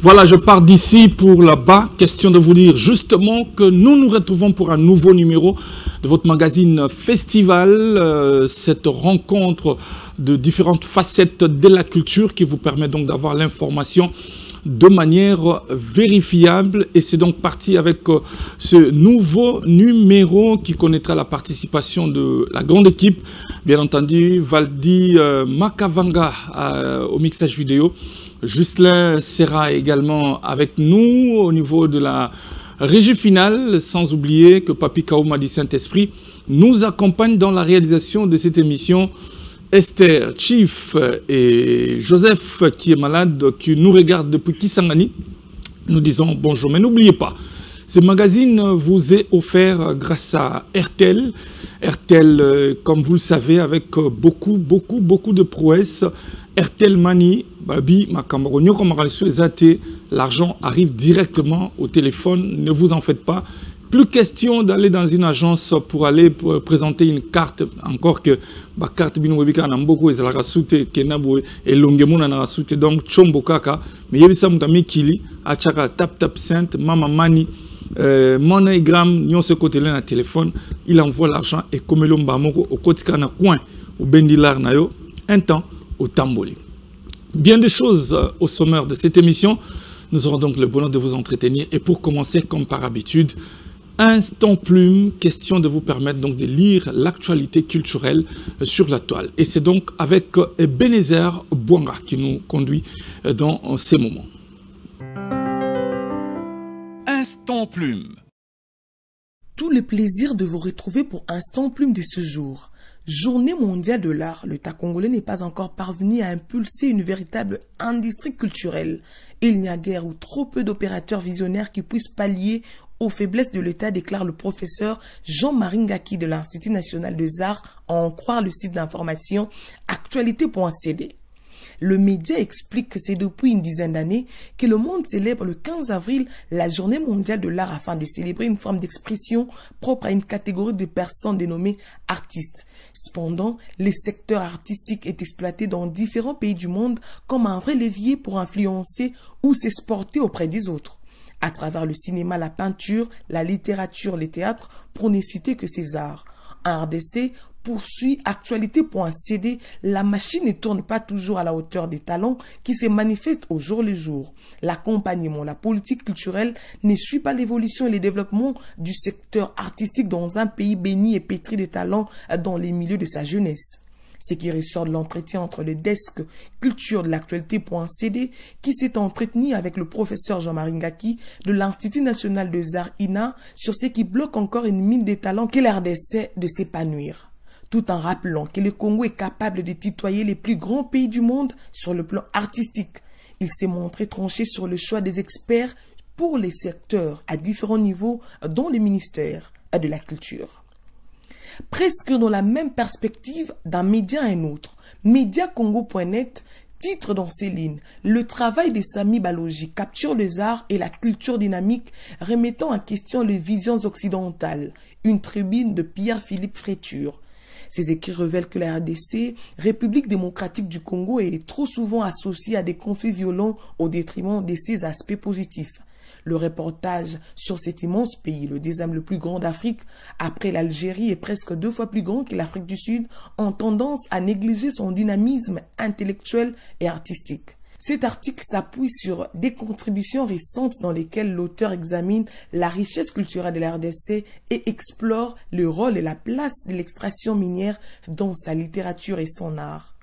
Voilà, je pars d'ici pour là-bas. Question de vous dire justement que nous nous retrouvons pour un nouveau numéro de votre magazine Festival. Cette rencontre de différentes facettes de la culture qui vous permet donc d'avoir l'information de manière vérifiable. Et c'est donc parti avec ce nouveau numéro qui connaîtra la participation de la grande équipe. Bien entendu, Valdi Makavanga au mixage vidéo. Juscelin sera également avec nous au niveau de la régie finale, sans oublier que Papi Kaouma du Saint-Esprit nous accompagne dans la réalisation de cette émission. Esther, Chief et Joseph qui est malade, qui nous regarde depuis Kisangani, nous disons bonjour. Mais n'oubliez pas, ce magazine vous est offert grâce à RTL. RTL, comme vous le savez, avec beaucoup de prouesses. RTL Mani, Babi, Makamaronio, l'argent arrive directement au téléphone, ne vous en faites pas. Plus question d'aller dans une agence pour aller présenter une carte, encore que la carte binouébika n'a beaucoup et la soute kenabo et longemuna na soute donc chombokaka mais yebisa mutami kili achaka tap cent mama mani MoneyGram nyon ce côté là na téléphone il envoie l'argent et comme l'omba moko au kotika na coin au bendilar na yo un temps au Tamboli. Bien des choses au sommaire de cette émission. Nous aurons donc le bonheur de vous entretenir. Et pour commencer, comme par habitude, Instant Plume, question de vous permettre donc de lire l'actualité culturelle sur la toile. Et c'est donc avec Ebenezer Bouanga qui nous conduit dans ces moments. Instant Plume. Tout le plaisir de vous retrouver pour Instant Plume de ce jour. Journée mondiale de l'art, l'État congolais n'est pas encore parvenu à impulser une véritable industrie culturelle. Il n'y a guère ou trop peu d'opérateurs visionnaires qui puissent pallier aux faiblesses de l'État, déclare le professeur Jean-Marie Ngaki de l'Institut national des arts, à en croire le site d'information actualité.cd. Le média explique que c'est depuis une dizaine d'années que le monde célèbre le 15 avril la journée mondiale de l'art afin de célébrer une forme d'expression propre à une catégorie de personnes dénommées artistes. Cependant, le secteur artistique est exploité dans différents pays du monde comme un vrai levier pour influencer ou s'exporter auprès des autres. À travers le cinéma, la peinture, la littérature, le théâtre, pour ne citer que ces arts. En RDC, poursuit actualité.cd, la machine ne tourne pas toujours à la hauteur des talents qui se manifestent au jour le jour. L'accompagnement, la politique culturelle ne suit pas l'évolution et le développement du secteur artistique dans un pays béni et pétri de talents dans les milieux de sa jeunesse. Ce qui ressort de l'entretien entre le desk culture de l'actualité.cd qui s'est entretenu avec le professeur Jean-Marie Ngaki de l'Institut national des arts INA sur ce qui bloque encore une mine de talents qu'est l'RDC de s'épanouir. Tout en rappelant que le Congo est capable de tutoyer les plus grands pays du monde sur le plan artistique. Il s'est montré tranché sur le choix des experts pour les secteurs à différents niveaux dans le ministère de la Culture. Presque dans la même perspective d'un média à un autre, Mediacongo.net titre dans ses lignes « Le travail de Sami Balogi capture les arts et la culture dynamique remettant en question les visions occidentales », une tribune de Pierre-Philippe Fréture. Ces écrits révèlent que la RDC, République démocratique du Congo, est trop souvent associée à des conflits violents au détriment de ses aspects positifs. Le reportage sur cet immense pays, le deuxième le plus grand d'Afrique, après l'Algérie, est presque 2 fois plus grand que l'Afrique du Sud, ont tendance à négliger son dynamisme intellectuel et artistique. Cet article s'appuie sur des contributions récentes dans lesquelles l'auteur examine la richesse culturelle de la RDC et explore le rôle et la place de l'extraction minière dans sa littérature et son art.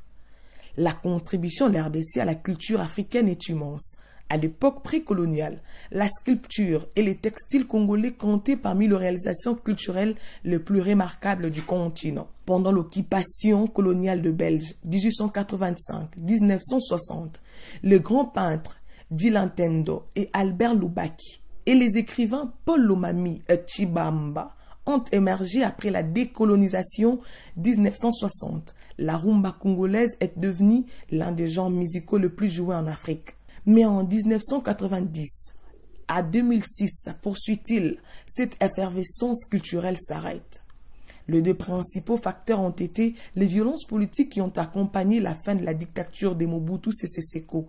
La contribution de la RDC à la culture africaine est immense. À l'époque précoloniale, la sculpture et les textiles congolais comptaient parmi les réalisations culturelles les plus remarquables du continent. Pendant l'occupation coloniale de Belge 1885-1960, le grand peintre Dylan Tendo et Albert Loubaki et les écrivains Paul Lomami et Chibamba ont émergé après la décolonisation 1960. La rumba congolaise est devenue l'un des genres musicaux les plus joués en Afrique. Mais en 1990 à 2006, poursuit-il, cette effervescence culturelle s'arrête. Les 2 principaux facteurs ont été les violences politiques qui ont accompagné la fin de la dictature de Mobutu Sese Seko,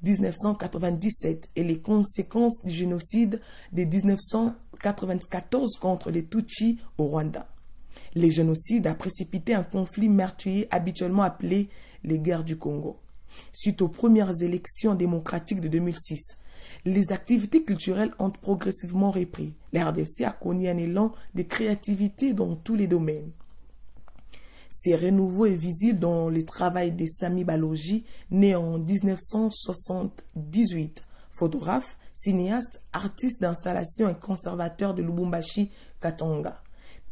1997 et les conséquences du génocide de 1994 contre les Tutsis au Rwanda. Les génocides a précipité un conflit meurtrier habituellement appelé les guerres du Congo. Suite aux premières élections démocratiques de 2006, les activités culturelles ont progressivement repris. La RDC a connu un élan de créativité dans tous les domaines. Ce renouveau est visible dans le travail de Sami Balogi, né en 1978, photographe, cinéaste, artiste d'installation et conservateur de Lubumbashi, Katanga.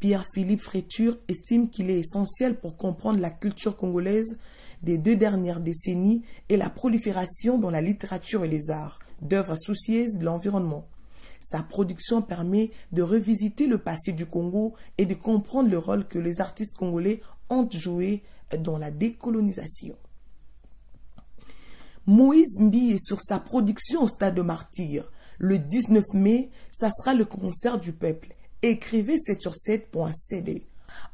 Pierre-Philippe Fréture estime qu'il est essentiel pour comprendre la culture congolaise des 2 dernières décennies et la prolifération dans la littérature et les arts d'œuvres soucieuses de l'environnement. Sa production permet de revisiter le passé du Congo et de comprendre le rôle que les artistes congolais ont joué dans la décolonisation. Moïse Mbi est sur sa production au Stade de Martyr. Le 19 mai, ça sera le concert du peuple. Écrivez 7sur7.cd.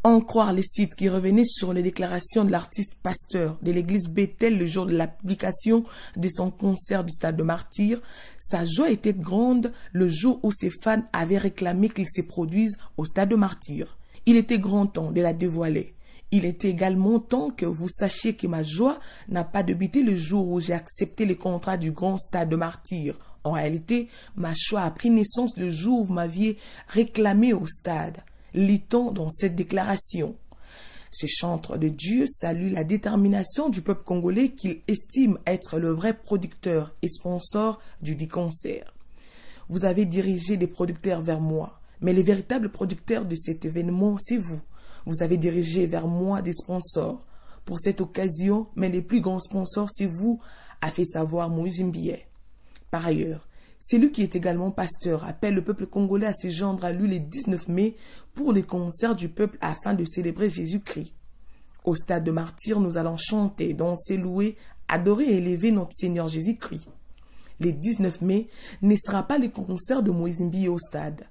En croire les sites qui revenaient sur les déclarations de l'artiste pasteur de l'église Bethel le jour de la publication de son concert du Stade de Martyr, sa joie était grande le jour où ses fans avaient réclamé qu'il se produise au Stade de Martyr. Il était grand temps de la dévoiler. Il était également temps que vous sachiez que ma joie n'a pas débuté le jour où j'ai accepté le contrat du grand Stade de Martyr. En réalité, ma joie a pris naissance le jour où vous m'aviez réclamé au stade. Lit-on dans cette déclaration. Ce chantre de Dieu salue la détermination du peuple congolais qu'il estime être le vrai producteur et sponsor du dit concert. Vous avez dirigé des producteurs vers moi, mais les véritables producteurs de cet événement, c'est vous. Vous avez dirigé vers moi des sponsors. Pour cette occasion, mais les plus grands sponsors, c'est vous, a fait savoir Moïse Mbi. Par ailleurs, c'est lui qui est également pasteur, appelle le peuple congolais à se joindre à lui le 19 mai pour les concerts du peuple afin de célébrer Jésus-Christ. Au Stade de Martyr, nous allons chanter, danser, louer, adorer et élever notre Seigneur Jésus-Christ. Le 19 mai ne sera pas le concert de Moïse Mbi au stade.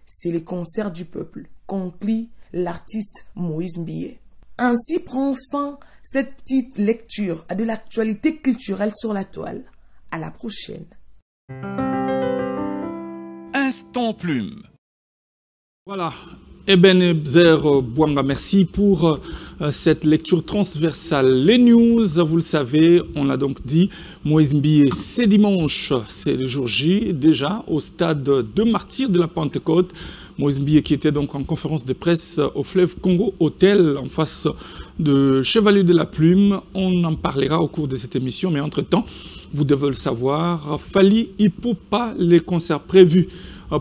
C'est le concert du peuple, conclut l'artiste Moïse Mbi. Ainsi prend fin cette petite lecture de l'actualité culturelle sur la toile. À la prochaine. Instant Plume. Voilà. Ebenezer Bouanga, merci pour cette lecture transversale. Les news, vous le savez, on l'a donc dit, Moïse Mbi, c'est dimanche, c'est le jour J, déjà, au stade de Martyr de la Pentecôte. Moïse Mbi qui était donc en conférence de presse au Fleuve Congo Hôtel, en face de Chevalier de la Plume. On en parlera au cours de cette émission, mais entre-temps, vous devez le savoir, Fally Ipupa, les concerts prévus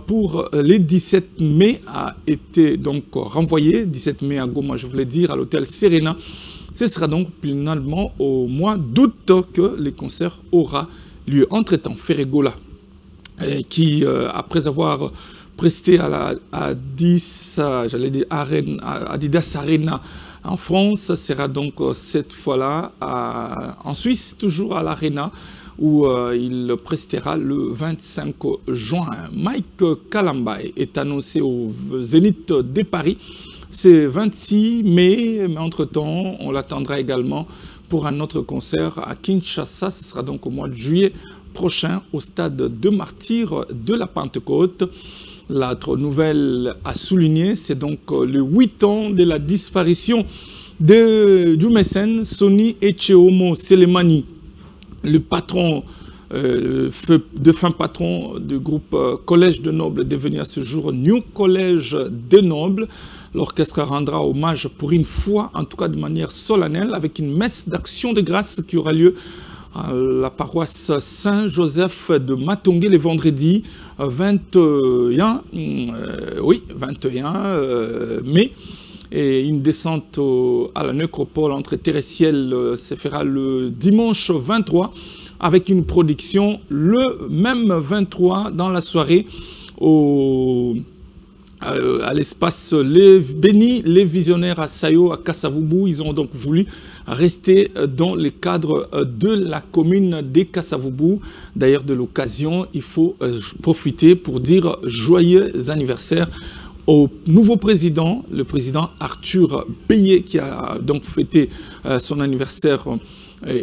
pour les 17 mai a été donc renvoyé, 17 mai à Goma, je voulais dire, à l'hôtel Serena. Ce sera donc finalement au mois d'août que les concerts aura lieu. Entre-temps, Ferregola, qui après avoir presté à Adidas Arena en France, sera donc cette fois-là en Suisse, toujours à l'Arena, où il prestera le 25 juin. Mike Kalambay est annoncé au Zénith de Paris. C'est 26 mai, mais entre-temps, on l'attendra également pour un autre concert à Kinshasa. Ce sera donc au mois de juillet prochain au stade de Martyr de la Pentecôte. L'autre nouvelle à souligner, c'est donc les 8 ans de la disparition du mécène Sonny Echeomo Selemani, le patron, défunt patron du groupe Collège de Nobles, devenu à ce jour New Collège de Nobles. L'orchestre rendra hommage pour une fois, en tout cas de manière solennelle, avec une messe d'action de grâce qui aura lieu à la paroisse Saint-Joseph de Matongé le vendredi 21 mai. Et une descente à la nécropole entre Thérèsiel se fera le dimanche 23 avec une production le même 23 dans la soirée à l'espace Les Bénis, les visionnaires à Sayo, à Kasavubu. Ils ont donc voulu rester dans le cadre de la commune des Kasavubu. D'ailleurs, de l'occasion, il faut profiter pour dire joyeux anniversaire au nouveau président, le président Arthur Payet, qui a donc fêté son anniversaire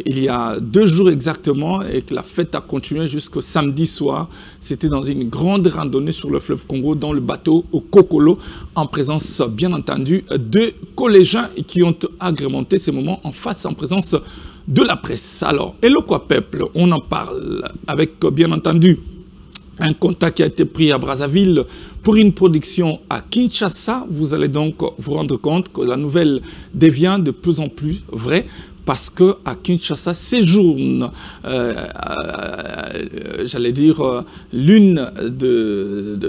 il y a 2 jours exactement et que la fête a continué jusqu'au samedi soir. C'était dans une grande randonnée sur le fleuve Congo dans le bateau au Kokolo en présence bien entendu de collégiens qui ont agrémenté ces moments en face en présence de la presse. Alors, Hello quoi peuple, on en parle avec bien entendu un contact qui a été pris à Brazzaville pour une production à Kinshasa. Vous allez donc vous rendre compte que la nouvelle devient de plus en plus vraie parce que à Kinshasa séjourne, j'allais dire, l'une de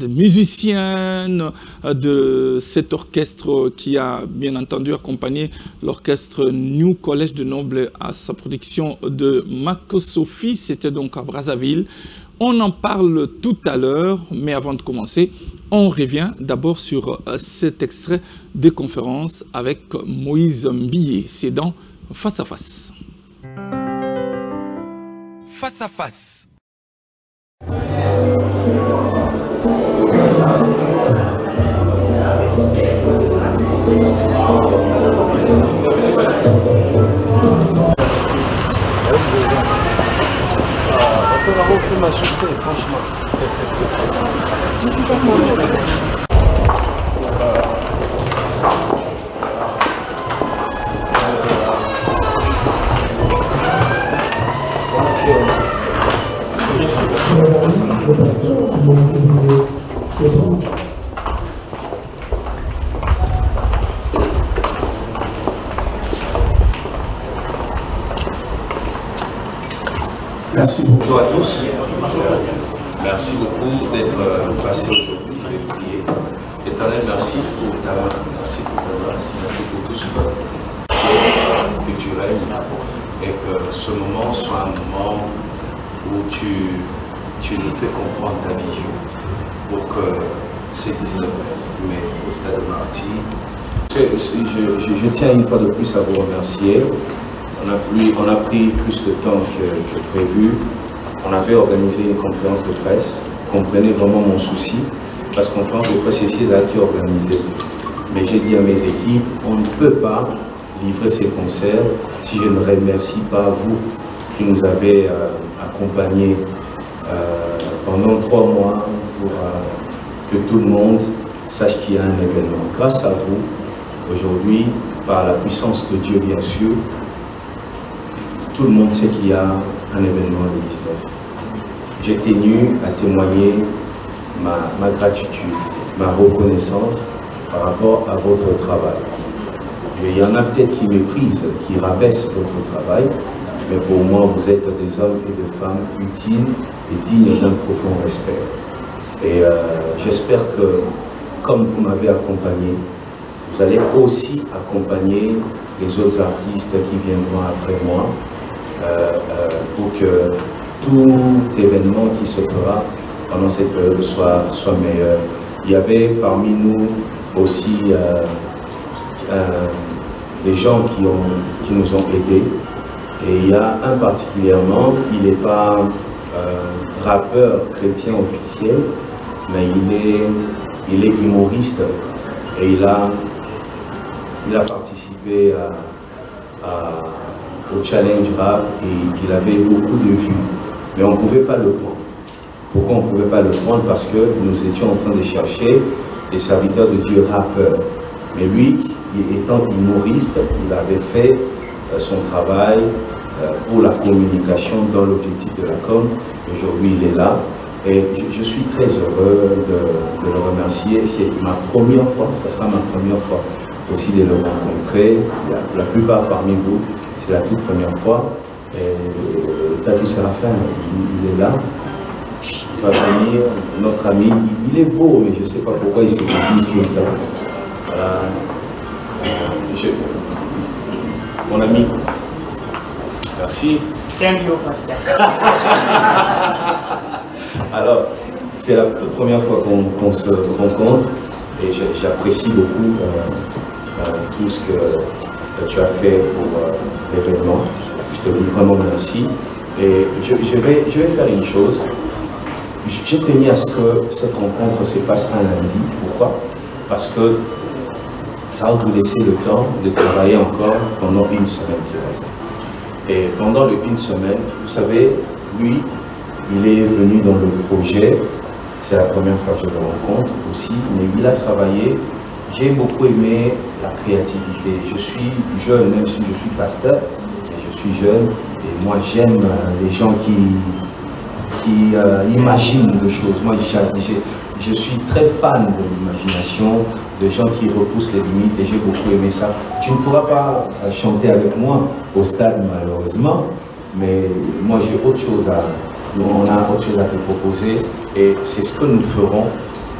musiciennes de cet orchestre qui a bien entendu accompagné l'orchestre New College de Noble à sa production de Mako Sophie. C'était donc à Brazzaville. On en parle tout à l'heure, mais avant de commencer, on revient d'abord sur cet extrait de conférence avec Moïse Mbilé. C'est dans Face à Face. Face à Face. On m'a assusté, franchement. Merci beaucoup à tous. Merci beaucoup d'être passé aujourd'hui. Je vais prier. Éternel, merci pour ta main, merci pour ta grâce, merci pour tout ce que tu règnes et que ce moment soit un moment où tu nous fais comprendre ta vision pour que ces 19 mai au stade Marty. Je tiens une fois de plus à vous remercier. On a pris plus de temps que prévu. On avait organisé une conférence de presse. Comprenez vraiment mon souci, parce qu'en conférence de presse ici, ça a été organisé. Mais j'ai dit à mes équipes, on ne peut pas livrer ces concerts si je ne remercie pas vous qui nous avez accompagnés pendant 3 mois pour que tout le monde sache qu'il y a un événement. Grâce à vous, aujourd'hui, par la puissance de Dieu bien sûr, tout le monde sait qu'il y a un événement le 19. J'ai tenu à témoigner ma gratitude, ma reconnaissance par rapport à votre travail. Il y en a peut-être qui méprisent, qui rabaissent votre travail, mais pour moi, vous êtes des hommes et des femmes utiles et dignes d'un profond respect. Et j'espère que, comme vous m'avez accompagné, vous allez aussi accompagner les autres artistes qui viendront après moi, pour que tout événement qui se fera pendant cette période soit meilleur. Il y avait parmi nous aussi des gens qui nous ont aidés. Et il y a un particulièrement, il n'est pas rappeur chrétien officiel, mais il est humoriste et il a participé au challenge rap et il avait beaucoup de vues, mais on ne pouvait pas le prendre. Pourquoi on ne pouvait pas le prendre? Parce que nous étions en train de chercher des serviteurs de Dieu rappeurs. Mais lui, étant humoriste, il avait fait son travail pour la communication dans l'objectif de la com. Aujourd'hui, il est là et je suis très heureux de le remercier. C'est ma première fois, ça sera ma première fois aussi de le rencontrer. La plupart parmi vous, c'est la toute première fois. Tatou Séraphin, il est là. Il va venir, notre ami, il est beau, mais je ne sais pas pourquoi il s'est dit tout le temps. Voilà. Mon ami, merci. Thank you, Pascal. Alors, c'est la toute première fois qu'on se rencontre et j'apprécie beaucoup tout ce que tu as fait pour l'événement. Je te dis vraiment merci. Et je vais faire une chose. J'ai tenu à ce que cette rencontre se passe un lundi. Pourquoi? Parce que ça va vous laisser le temps de travailler encore pendant une semaine qui reste. Et pendant une semaine, vous savez, lui, il est venu dans le projet, c'est la première fois que je le rencontre aussi, mais il a travaillé. J'ai beaucoup aimé la créativité. Je suis jeune, même si je suis pasteur, je suis jeune, et moi j'aime les gens qui imaginent des choses. Moi, je suis très fan de l'imagination, de gens qui repoussent les limites, et j'ai beaucoup aimé ça. Tu ne pourras pas chanter avec moi au stade, malheureusement, mais moi j'ai autre chose on a autre chose à te proposer, et c'est ce que nous ferons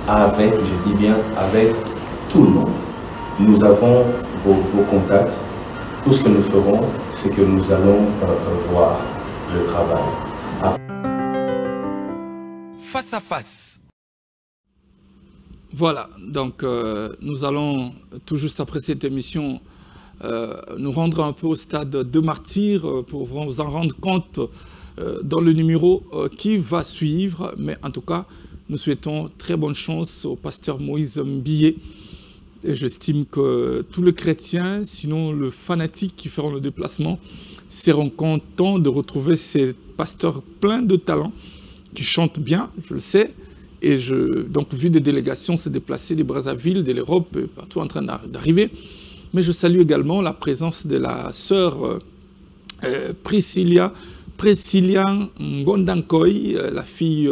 avec, je dis bien, avec tout le monde. Nous avons vos contacts. Tout ce que nous ferons, c'est que nous allons voir le travail. Face à face. Voilà, donc nous allons, tout juste après cette émission, nous rendre un peu au stade de Martyrs pour vous en rendre compte dans le numéro qui va suivre. Mais en tout cas, nous souhaitons très bonne chance au pasteur Moïse Mbilé. Et j'estime que tous les chrétiens, sinon les fanatiques qui feront le déplacement, seront contents de retrouver ces pasteurs pleins de talent, qui chantent bien, je le sais. Et donc, vu des délégations se déplacer des Brazzaville, de l'Europe, partout en train d'arriver. Mais je salue également la présence de la sœur Priscilla Ngondankoy, la fille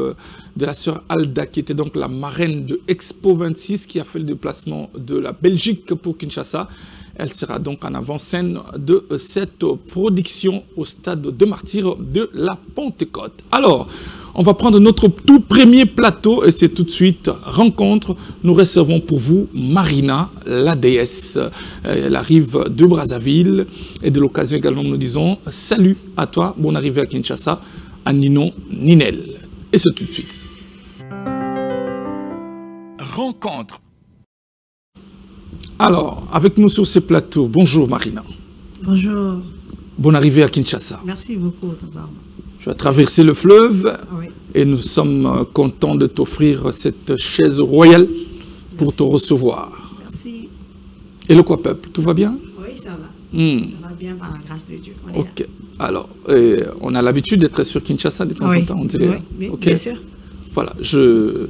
de la sœur Alda, qui était donc la marraine de Expo 26, qui a fait le déplacement de la Belgique pour Kinshasa. Elle sera donc en avant-scène de cette production au stade de Martyrs de la Pentecôte. Alors, on va prendre notre tout premier plateau et c'est tout de suite rencontre. Nous recevons pour vous Marina, la déesse. Elle arrive de Brazzaville et de l'occasion également nous disons salut à toi, bonne arrivée à Kinshasa, à Nino Ninel. Et c'est tout de suite. Rencontre. Alors, avec nous sur ce plateau, bonjour Marina. Bonjour. Bonne arrivée à Kinshasa. Merci beaucoup, Tonton. Tu as traversé le fleuve oui. Et nous sommes contents de t'offrir cette chaise royale pour te recevoir. Merci. Et le quoi peuple, tout va bien? Oui, ça va. Ça va bien par la grâce de Dieu. Ok. Alors, on a l'habitude d'être sur Kinshasa de temps en temps, on dirait. Oui, okay. Bien sûr. Voilà, je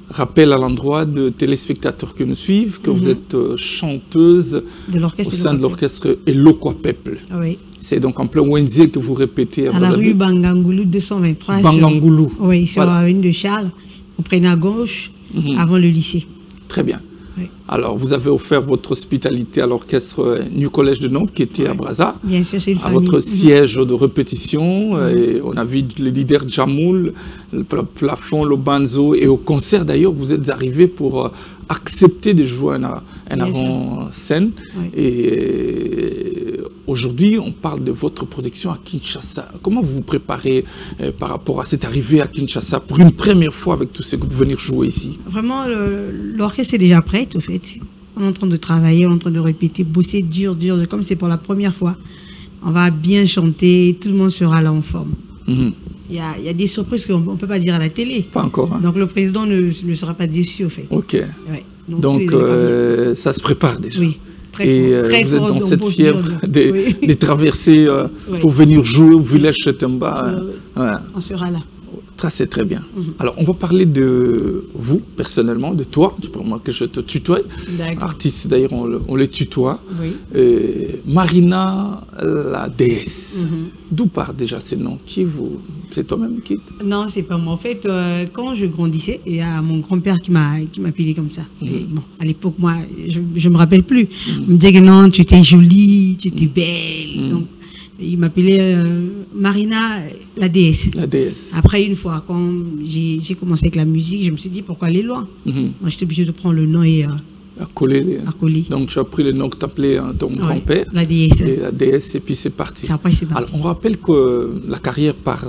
rappelle à l'endroit de téléspectateurs que nous suivent que vous êtes chanteuse au sein de l'orchestre Elokwa Peuple. Oui. C'est donc en plein Wendier que vous répétez. À la rue Bangangoulou 223. Bangangoulou. Oui, sur la rue de Charles. Vous prenez à gauche, avant le lycée. Très bien. Oui. Alors, vous avez offert votre hospitalité à l'orchestre New Collège de Nantes, qui était à Brazza. Bien sûr, c'est une famille. À votre siège de répétition. Et on a vu le leader Djamoul, le plafond, le banzo. Et au concert, d'ailleurs, vous êtes arrivé pour accepter de jouer un avant-scène. Oui. Et aujourd'hui, on parle de votre production à Kinshasa. Comment vous vous préparez par rapport à cette arrivée à Kinshasa pour une première fois avec tous ces groupes venir jouer ici? Vraiment, l'orchestre est déjà prêt, au fait. On est en train de travailler, on est en train de répéter, bosser dur, comme c'est pour la première fois. On va bien chanter, tout le monde sera là en forme. Il y a des surprises qu'on ne peut pas dire à la télé. Pas encore. Hein. Donc le président ne sera pas déçu, au fait. Ok. Ouais. Donc ça se prépare déjà. Oui. Et vous êtes dans cette fièvre de traverser pour venir jouer au village Chetemba. On sera là. C'est très bien. Alors, on va parler de vous, personnellement, de toi. Pour moi, que je te tutoie. Artiste, d'ailleurs, on les tutoie. Oui. Marina, la déesse. D'où part déjà ce nom? Qui vous? C'est toi-même qui? Non, c'est pas moi. En fait, quand je grandissais, il y a mon grand-père qui m'a appelé comme ça. Et bon, à l'époque, moi, je me rappelle plus. On me disait que non, tu étais jolie, tu étais belle. Donc, il m'appelait Marina, la déesse. La déesse. Après, une fois, quand j'ai commencé avec la musique, je me suis dit, pourquoi aller loin? Moi, j'étais obligée de prendre le nom et à coller. Donc, tu as pris le nom que t'appelais ton grand-père. La déesse. Et la déesse, et puis c'est parti. Après, c'est parti. Alors, on rappelle que la carrière part...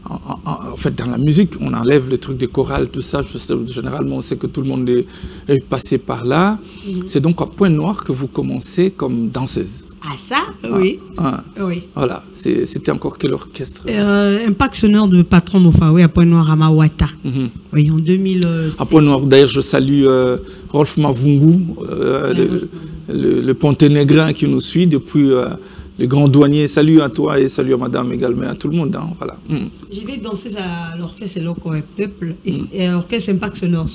en fait, dans la musique, on enlève les trucs de chorale, tout ça. Généralement, on sait que tout le monde est passé par là. C'est donc à Pointe-Noire que vous commencez comme danseuse. Ah ça, oui. Oui. Voilà, c'était encore quel orchestre? Impact sonore de Patron Mofawe à Pointe-Noire à Mawata. Oui, en 2007. À Pointe-Noire, d'ailleurs, je salue Rolf Mavungu, le Ponténégrin qui nous suit depuis les grands douaniers. Salut à toi et salut à madame également, à tout le monde. Hein, voilà. J'étais danseuse à l'orchestre Loco Peuple et l'orchestre Impact Sonore,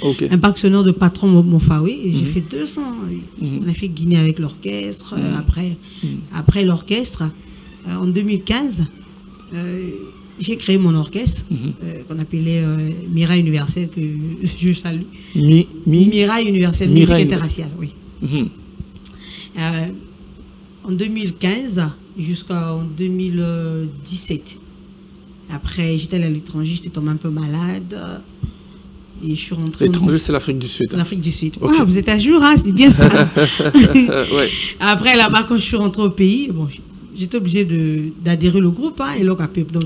Okay. Impact Sonore de Patron Mofawi. Et j'ai fait 200. On a fait Guinée avec l'orchestre. Après l'orchestre, en 2015, j'ai créé mon orchestre qu'on appelait Mira Universelle, que je salue. Mira Universelle, musique interraciale, oui. En 2015 jusqu'en 2017. Après, j'étais allée à l'étranger, j'étais tombée un peu malade. Et je suis rentrée. L'étranger, c'est l'Afrique du Sud. L'Afrique du Sud. Okay. Ah, vous êtes à jour, hein, c'est bien ça. Ouais. Après, là-bas, quand je suis rentrée au pays, bon, j'étais obligée d'adhérer au groupe, hein, Eloka Peuple.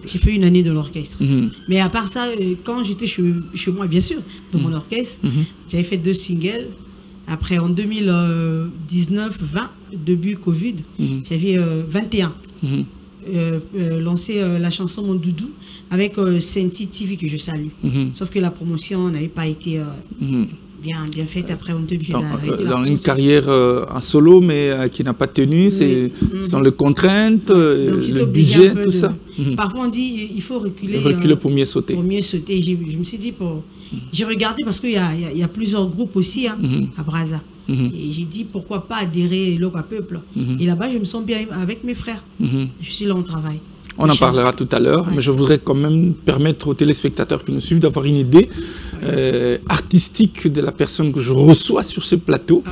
J'ai fait une année de l'orchestre. Mais à part ça, quand j'étais chez moi, bien sûr, dans mon orchestre, j'avais fait 2 singles. Après, en 2019, 20, début Covid, j'avais 21. Lancé la chanson Mon Doudou avec Senti TV que je salue. Sauf que la promotion n'avait pas été bien faite. Après, on était obligé d'arrêter. Dans une carrière en solo, mais qui n'a pas tenu, c'est dans les contraintes, le budget, tout ça. Parfois, on dit il faut reculer. Reculer pour mieux sauter. Pour mieux sauter. Je me suis dit, j'ai regardé parce qu'il y a plusieurs groupes aussi à Brazza. Et j'ai dit pourquoi pas adhérer à Peuple. Et là-bas, je me sens bien avec mes frères. Je suis là, on travaille. On en parlera tout à l'heure, mais je voudrais quand même permettre aux téléspectateurs qui nous suivent d'avoir une idée artistique de la personne que je reçois sur ce plateau.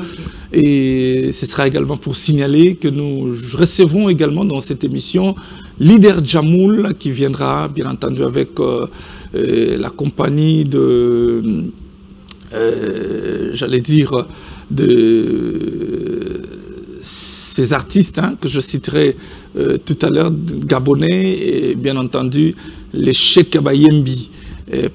Et ce sera également pour signaler que nous recevrons également dans cette émission Leader Jamoul qui viendra bien entendu avec la compagnie de, j'allais dire, de ces artistes que je citerai tout à l'heure, gabonais, et bien entendu les Cheikh Bayembi,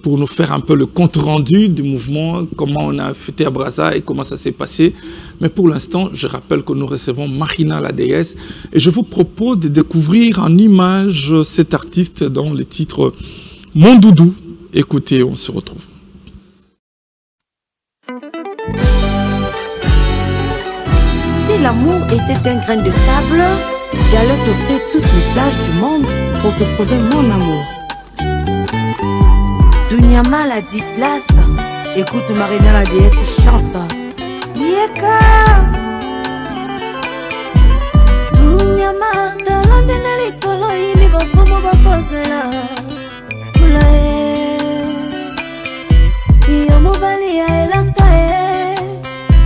pour nous faire un peu le compte-rendu du mouvement, comment on a fêté à Brazza et comment ça s'est passé. Mais pour l'instant, je rappelle que nous recevons Marina la déesse, et je vous propose de découvrir en images cet artiste dans le titre Mon Doudou. Écoutez, on se retrouve. Si l'amour était un grain de sable, j'allais t'offrir toutes les plages du monde pour te prouver mon amour. Dunyama la Dixlas, écoute Marina la déesse chante. Yeka Dunyama, talondenga likolo ili bafumo bakozela Kulae Iyo mubali ya elaka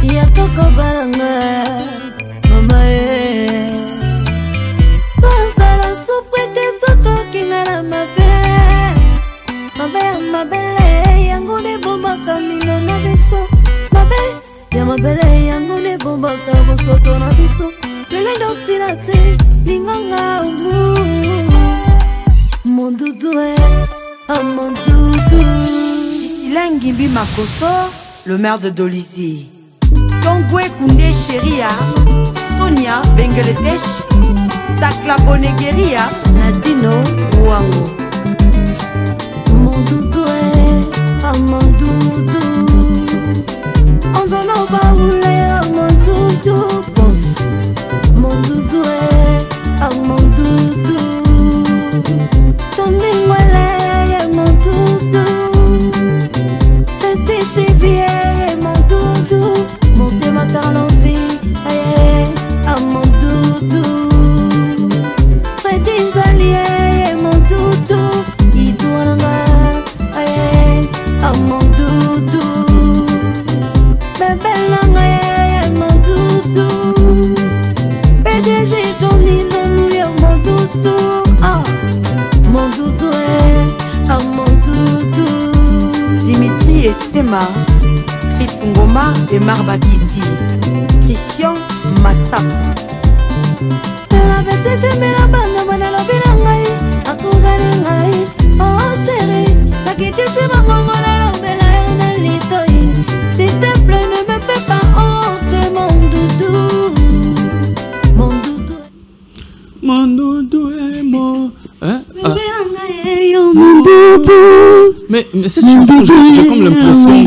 Ya koko balanga Mama Kozala supwete toko kinala mabe Mabele yangu ne bombaka mino na biso Mabe ya mabele yangu ne bombaka bosoto na biso Lele doktina te linganga umu Mon doudou mon doudou Gisila Ngimbi Makoso, le maire de Dolizy Tongwe Koundé Chéria, Sonia Bengeletech Sakla Bonegueria, Nadino Ouango Mon doudou mon doudou Onzono baoule mon doudou boss Mon doudou mon doudou Toningwele mon doudou C'était bien mon doudou Mon pied m'a dans l'envie mon doudou Freddy Zalier mon doudou mon doudou Bébé l'angaye mon doudou PDG Johnny Nanouya mon doudou mon doudou mon doudou Dimitri et Sema Chris Ngoma et Marbakiti Christian Massap La petite mera banda bana la bilangaye Akugane ngai oh chérie Bakiti Sema Ngoma s'il te plaît, ne me fais pas honte, mon doudou. Mon doudou. Mon doudou est mon... Mon doudou. Mais cette chanson, j'ai comme l'impression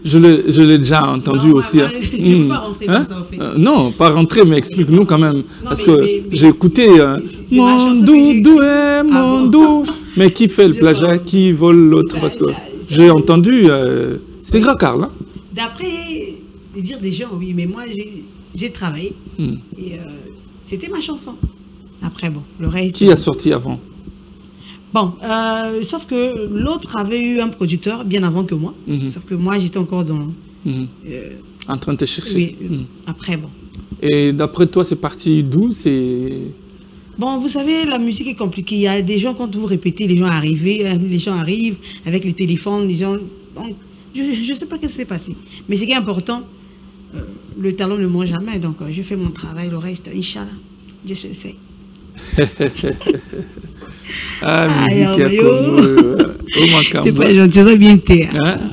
Je l'ai déjà entendu aussi. Je ne peux pas rentrer dans ça, en fait. Non, pas rentrer, mais explique-nous quand même. Parce que j'ai écouté c'est mon doudou est mon doux. Mais qui fait le plagiat, qui vole l'autre? Parce que j'ai entendu. C'est grave, Carl. Hein? D'après les dires des gens, oui, mais moi j'ai travaillé. Et c'était ma chanson. Après, bon, le reste. Qui a sorti avant? Bon, sauf que l'autre avait eu un producteur bien avant que moi. Sauf que moi, j'étais encore dans... en train de te chercher. Oui, après, bon. Et d'après toi, c'est parti d'où? Bon, vous savez, la musique est compliquée. Il y a des gens, quand vous répétez, les gens arrivent avec les téléphones, les gens... Donc, je ne sais pas ce qui s'est passé. Mais ce qui est important, le talent ne ment jamais. Donc, je fais mon travail, le reste, Inch'Allah, je sais. Musique ya Congo. T'es pas gentil, ça bien t'es.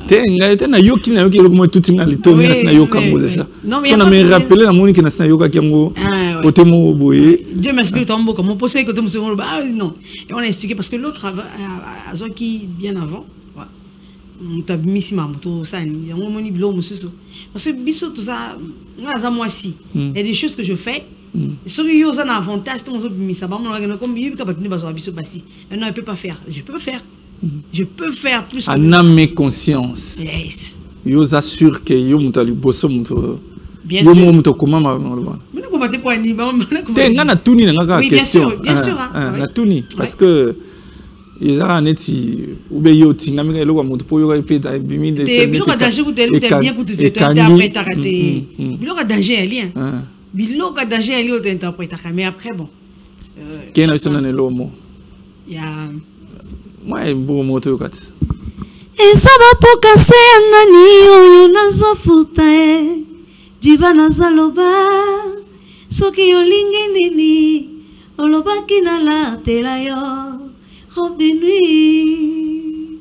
T'es na yoki na yoki comme tout na litomi na yoka déjà. Non mais on a me rappelé la monique na yoka kiango. Côté mo boye. Dieu m'explique ton mot comme poser côté monsieur non. Et on a expliqué parce que l'autre a qui bien avant. On t'a mis si ma moto ça ni on moni blo monsieur. Parce que biso tout ça na moi si. Il y a des choses que je fais. Ceux qui ont un avantage, comme il ne peut pas faire. Je peux faire. Je peux faire plus. En âme et conscience. Yes. Ils assurent que ils ont le bosso. Bien sûr. Bien sûr. Parce que ils ont un éti ou bien ils ont tingamé le roi pour y payer des bimines de. T'es bien danger ou t'es bien coûteux. T'es après t'as raté. Bien danger un lien. Bilo ka danger ali interpréter mais après bon quel est son nom lomo ya moi bon moto kat esaba poka se nani oyo nazofuta diva nazaloba soki olingi nini olobaki na la tela yo robe de nuit.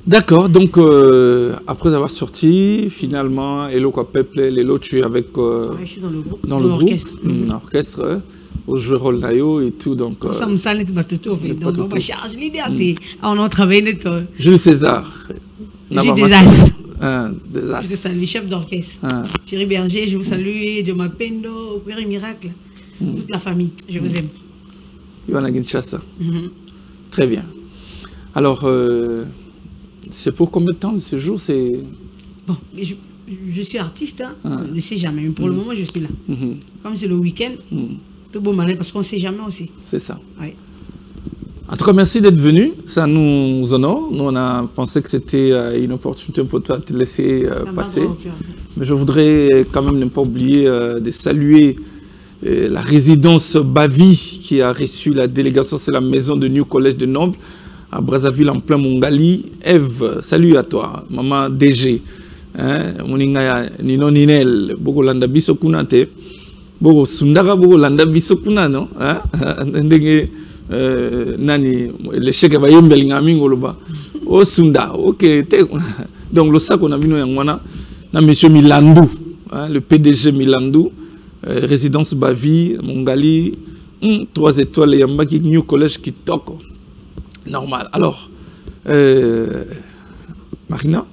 D'accord, donc après avoir sorti, finalement, Hello quoi Peuple, Hello tu es avec je suis dans le groupe, l'orchestre, au jeu rôle naio et tout, donc. Ça me sale de bateau, donc on va charger l'idée. On a travaillé net. Jules César. J'ai des as. Des as. Je salue le chef d'orchestre. Thierry Berger, je vous salue, Dieu Mapendo, Père Miracle, toute la famille, je vous aime. Yoana Ginchasa. Très bien. Alors. C'est pour combien de temps ce jour? Bon, je suis artiste, hein. Je ne sais jamais, mais pour le moment je suis là. Comme c'est le week-end, tout beau malin parce qu'on ne sait jamais aussi. C'est ça. Oui. En tout cas, merci d'être venu. Ça nous honore. Nous, on a pensé que c'était une opportunité pour toi de te laisser passer. Mais je voudrais quand même ne pas oublier de saluer la résidence Bavi qui a reçu la délégation. C'est la maison de New College de Nombre. À Brazzaville, en plein Mongali. Eve, salut à toi, maman DG. Moninga Nino Ninel, Bogo Landa Biso Kunate, Bogo Sundara Bogo Landa Biso Kunano, Ndenge Nani, le chèque va yembel ngami ngoloba. Oh Sunda, ok. Donc le sac on a vu nous yangwana, na monsieur Milandou, le PDG Milandou, résidence Bavi, Mongali, 3 étoiles Yamba qui New College qui toque. Normal. Alors, Marina,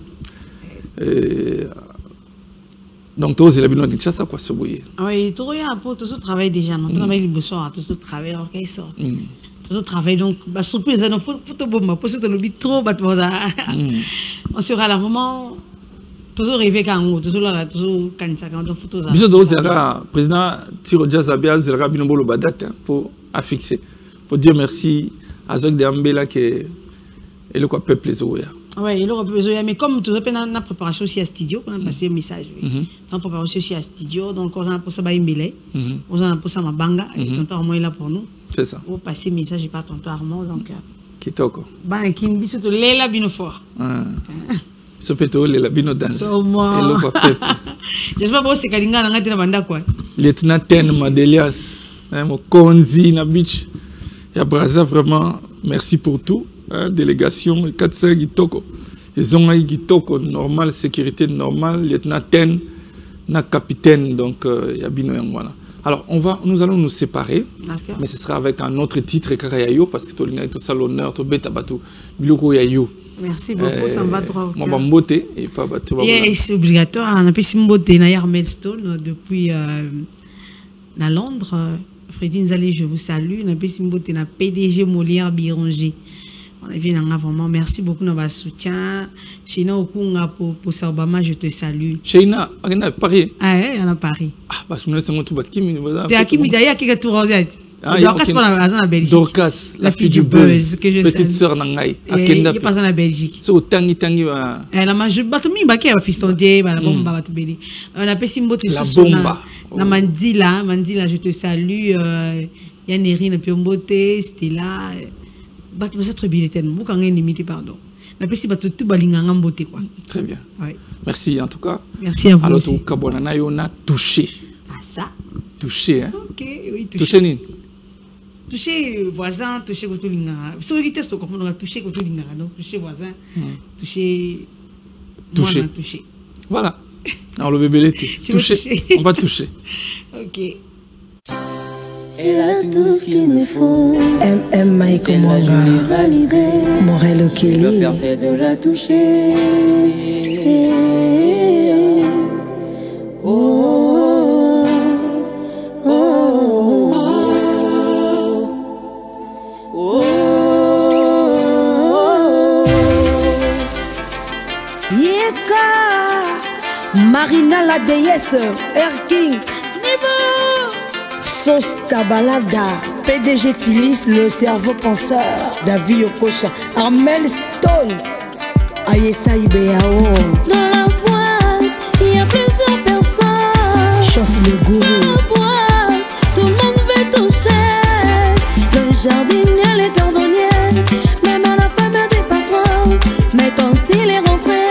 donc toi, c'est la ville de Kinshasa, quoi, ce boyer. Oui, tout le travail déjà. Tout le travail, tout le travail, l'orchestre. Tout le travail, donc, surprise, il faut tout bon, pour ça, le bit trop, on sera là vraiment. Toujours rêvé quand on toujours là, toujours quand ça, quand on fout aux Bisous de Zera, président Tiro Jazabia, Zera Binobolo Badat, pour affixer. Pour dire merci. Azok de Ambela qui est le quoi peuple les oya. Oui, le peuple les oya, mais comme tout le monde a préparation aussi à studio, on a passé un message. On a préparation aussi à studio, donc on a pour ça Imbele, on a pour ça Mabanga, et tonton Armand est là pour nous. C'est ça. On passer message et pas tonton Armand, donc. Kitoko. Ben qui biso to lela bino fort. Ce péto lela bino dans. So moi. Et le quoi peuple. J'espère que c'est Kalinga na ngati na banda quoi. Lieutenant Ten Madelias, mon Konzi na beach. Et à Brazza, vraiment, merci pour tout. Délégation, 4 Gitoko. Ils ont eu Gitoko, normal, sécurité normale, lieutenant Ten, na capitaine, donc il y a Bino Yangwana. Alors, nous allons nous séparer, mais ce sera avec un autre titre, Karayayo, parce que tu as tout ça l'honneur, tu as Beta Batou, Biloko Yayo. Merci beaucoup, ça me va droit au cœur. Moi, beauté et pas battre. C'est obligatoire. On a pu s'imboter na Milestone depuis na Londres. Freddy Nzali, je vous salue. On a pu s'imboter na PDG Molière Biranger. On a vu vraiment. Merci beaucoup de votre soutien. Sheina Okunga pour Saobama, je te salue. Sheina, on a Paris. Ah ouais, on a Paris. Ah, parce que nous sommes tous Kimi. Tu as Kimi d'ailleurs qui est tout rosé. Dorcas, Dorcas, la fille du buzz, petite sœur Nangai, à Kenda. Qui passe en Belgique. C'est au Tangi Tangi. Elle a mangé batumi baké à fiston dié, la bomba batubeli. On a payé simbote la bomba. La Mandila, je te salue. Yaneri, Piombote, Stella. Battu ça très bien tellement. Quand on est limité, pardon. On a payé battu tout balinganga beauté quoi. Très bien. Merci en tout cas. Merci à vous. Alors tout Kabonana yona touché. Ah ça. Touché hein. Ok, oui touché. Touché ni. Toucher voisin, toucher côté lingara. Si on teste on comprend toucher côté lingara. Donc toucher voisin, toucher. Toucher. Voilà. Alors le bébé l'été. Toucher. On va toucher. Ok. Elle a tout ce qu'il me faut. Mike Mwanga. Morel Kelly. Le faire c'est de la toucher. Marina la déesse, Erking, Sauce Tabalada, PDG Tilis, le cerveau penseur, David Okocha, Armel Stone, Ayesa Ibeao. Dans la boîte, il y a plusieurs personnes. Chance le gourou. Dans la boîte, tout le monde veut toucher. Le jardinier, les cordonniers, même à la femme des patrons. Mais quand il est rentré,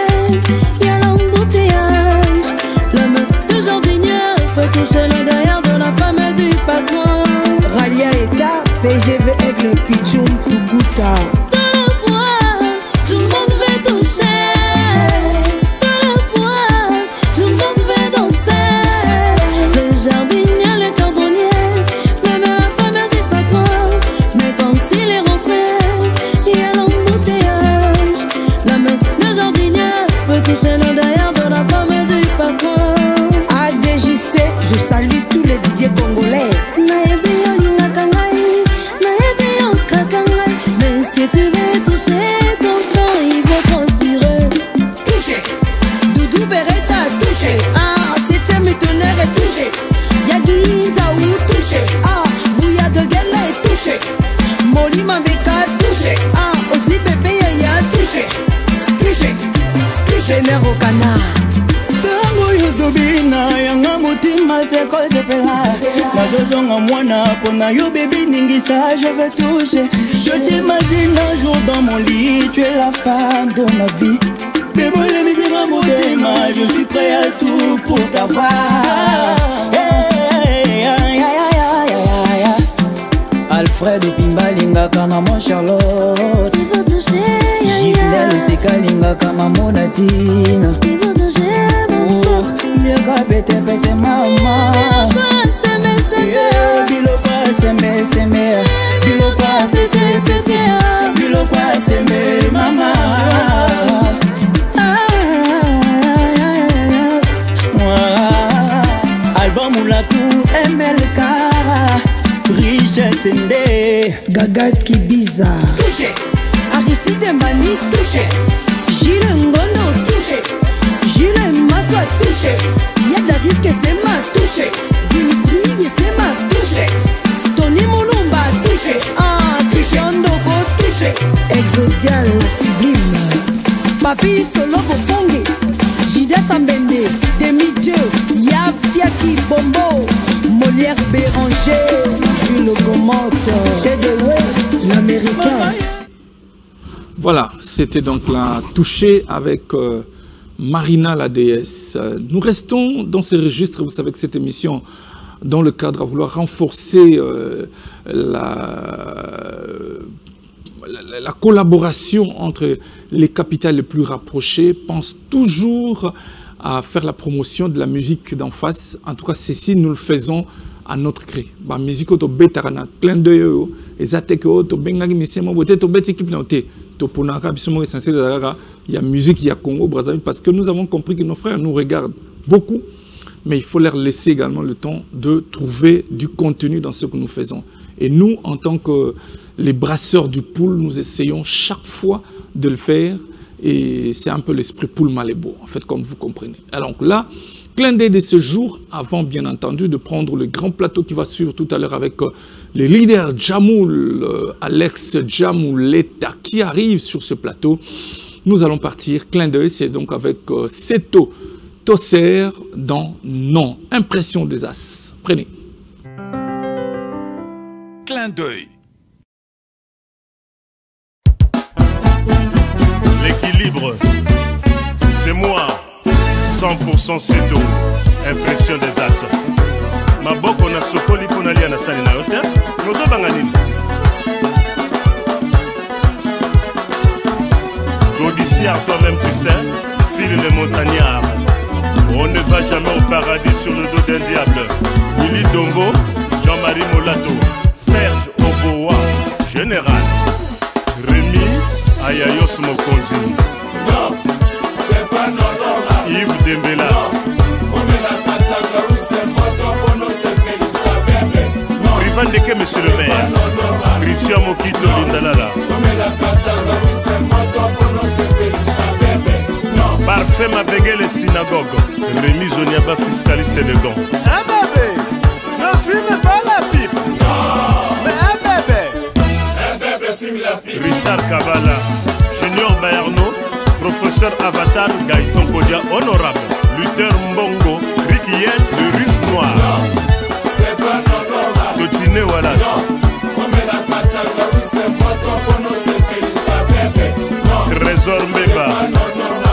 il y a l'embouteillage. L'homme de jardinier peut toucher le derrière de la femme du patron. Ralia Eta, PGV Aigle Pichoum, Tuguta. Congolais. Mais si tu veux toucher ton temps, il faut conspirer. Touché. Doudou Beretta touché. Ah, c'était Mutonnerre est touché. Yagi Ntaou touché. Ah, Bouya de Gala est touché. Moli Mambeka touché. Ah, aussi bébé Yaya touché. Touché. Touché Nero Kana. Yozobina yanga mutima seko sepela nazozonga mwana pona yo bébé ningisa je veux toucher. Je t'imagine un jour dans mon lit, tu es la femme de ma vie. Bébé les misères mon déma, je suis prêt à tout pour t'avoir. Alfred Pimbalinga kama mon Charlotte. Il veut toucher. Gilles Sekalinga kama mon Nadine. Il veut toucher. Miega bete bete mama. Biloba seme seme. Biloba bete bete. Biloba seme mama. Album Oulakou MLK. Richette Ndé. Gaga Kibiza. Touché. Aristide Mbani touché. Gilles Ngono touché. Gilles Maswa touché. Yadari Kesema touché. Dimitri Yesema touché. Tony Moulumba touché. Ah, Christian Dogo touché. Exodial la sublime. Papi Solo Bofongue. Jida Sambende. Demi-dieu. Yafiaki Bombo. Molière Béranger. Jules Gomante. Chez Dewey, l'américain. Voilà, c'était donc la touchée avec Marina la déesse. Nous restons dans ces registres. Vous savez que cette émission, dans le cadre à vouloir renforcer la collaboration entre les capitales les plus rapprochées, pense toujours à faire la promotion de la musique d'en face. En tout cas, ceci, nous le faisons à notre gré. La musique, clin d'œil, et ça, to bengagi misemo, to beti équipe Toponaka, il y a musique, il y a Congo, Brazzaville, parce que nous avons compris que nos frères nous regardent beaucoup, mais il faut leur laisser également le temps de trouver du contenu dans ce que nous faisons. Et nous, en tant que les brasseurs du poule, nous essayons chaque fois de le faire, et c'est un peu l'esprit poule Malébo, en fait, comme vous comprenez. Alors là, clin d'œil de ce jour, avant bien entendu de prendre le grand plateau qui va suivre tout à l'heure avec les leaders Djamoul, Alex Djamouleta qui arrive sur ce plateau. Nous allons partir, clin d'œil, c'est donc avec Seto Tosser dans Non, Impression des As. Prenez. Clin d'œil. L'équilibre, c'est moi. 100% Seto, impression des as. Maboko na sokoli pona lia na sali na yote. Nozo banganini. Codiciaire, toi-même tu sais, file les montagnards. On ne va jamais au paradis sur le dos d'un diable. Willy Dongo, Jean-Marie Molato, Serge Oboa, Général, Rémi Ayayos Mokonzi. Non, c'est pas normal. Yves Dembela. Rivan Deke, monsieur le maire. Christian Mokito Lindalala. Parfait ma bégué les synagogues. Rémi Zoniaba, fiscaliste élégant. Un bébé ne fume pas la pipe. Non. Mais un bébé fume la pipe. Richard Kabala, Junior Bayarno, professeur Avatar, Gaëtan Kodia, honorable. Luther Mbongo, Rikien, le russe noir. Non, c'est pas normal. Totine Wallace. Non, on met la patata, oui, c'est pas toi, pour nous, c'est Pélissa, bébé. Non, Trésor Mbeba.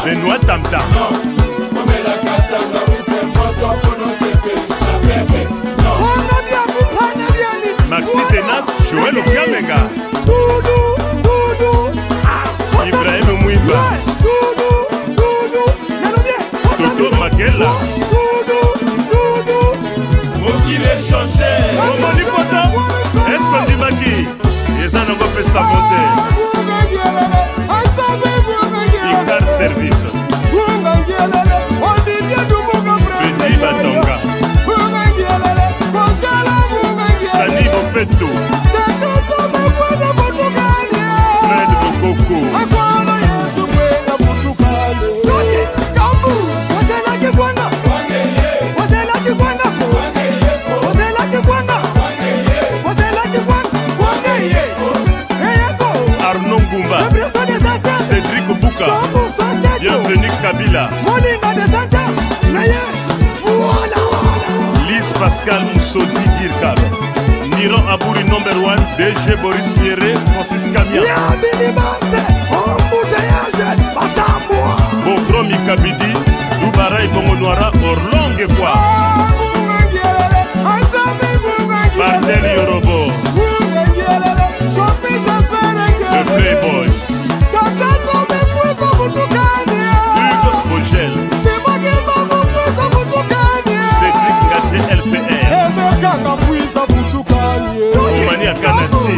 Benoît Tamtam. Non, on met la patata, oui, c'est pas toi, pour nous, c'est Pélissa, bébé. Non, on a bien compris, Maxi Tenas, Joël Okiamenga. Doudou, Doudou. Ibrahim Mouiba. Doudou, Doudou. Toto Makela. Doudou, Doudou. Moi qui l'ai changé. Omoni Poto. Est-ce qu'on dit Maki? Et ça n'a pas fait sa bonté. Icar Service. Fedi Batonga. Stani Bopeto. Fred Bokoko. Arnaud Goumba. Cédric Bouka. Bienvenue Kabila. Lise Pascal Moussodi Dirkab. Niran Abouri number 1. DG Boris Mieré. Francis Kamia. Bokro Mikabidi. Doubaray Bongonoara. Orlong et Bois. Bartel Yorobo. Le Playboy. Hugo Fogel. Cédric Ngatier LPR. Oumani Akanati.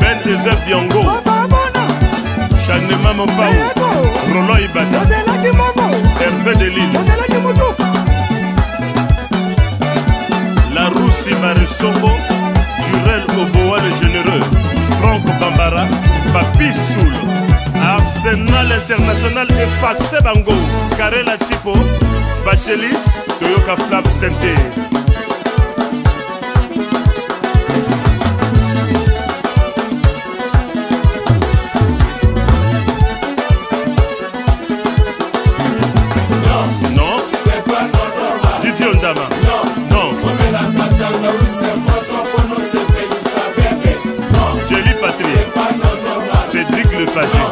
Ben Ezer Diongo. Chanema Mopao. Roland Ibata. Hervé Delille. La Roussi Marisongo. Jurel Oboa le généreux. Franck Bambara. Papi Soul. Arsenal International effacé Bango. Karela Tipo. Bacheli. Toyoka Flav Sente. Jelly Patrick. Cédric Le Pagé.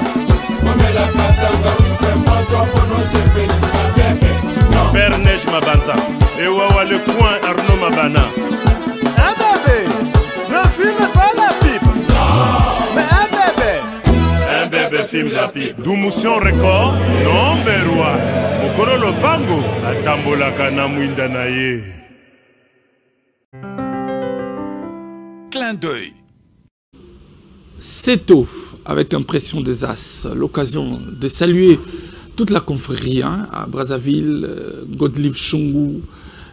Père Neige Mabanza. Et Wawa le coin Arnaud Mabana. Un bébé ne fume pas la pipe. Non. Mais un bébé film rapide. Doumoussion record, number 1. Mokoro Lopango, atambolaka na mwinda na ye. Clin d'œil. Seto, avec Impression des As, l'occasion de saluer toute la confrérie à Brazzaville, Godlive Chungu,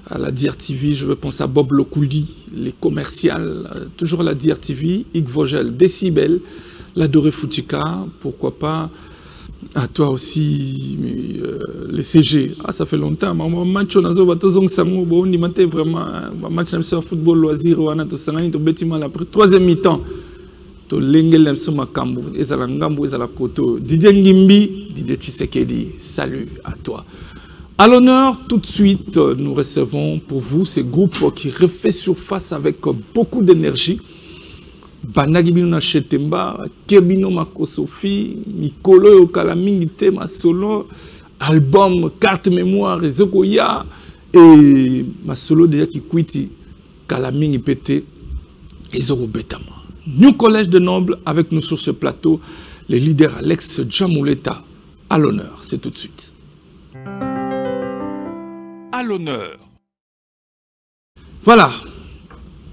à la DRTV, je veux penser à Bob Lokouli, les commerciales, toujours à la DRTV, Ig Vogel, Décibel, la Doré Foutika, pourquoi pas à toi aussi, les CG. Ah, ça fait longtemps, mon match on a vraiment match de football loisir, on a tout ça, après troisième mi-temps. To lengel makambu ezala ngambu ezala koto Didier Ngimbi, Didier Tshisekedi, salut à toi. À l'honneur, tout de suite, nous recevons pour vous ce groupe qui refait surface avec beaucoup d'énergie. Banagibino na Chetemba, Kebino Makosofi, Mikolo Yokalamingi Tema Solo, album, carte mémoire, Zokoya, et ma solo déjà qui quitte Kalamingi Pété, et Zoro Betama. New Collège de Nobles, avec nous sur ce plateau, les leaders Alex Djamouleta. À l'honneur, c'est tout de suite. À l'honneur. Voilà,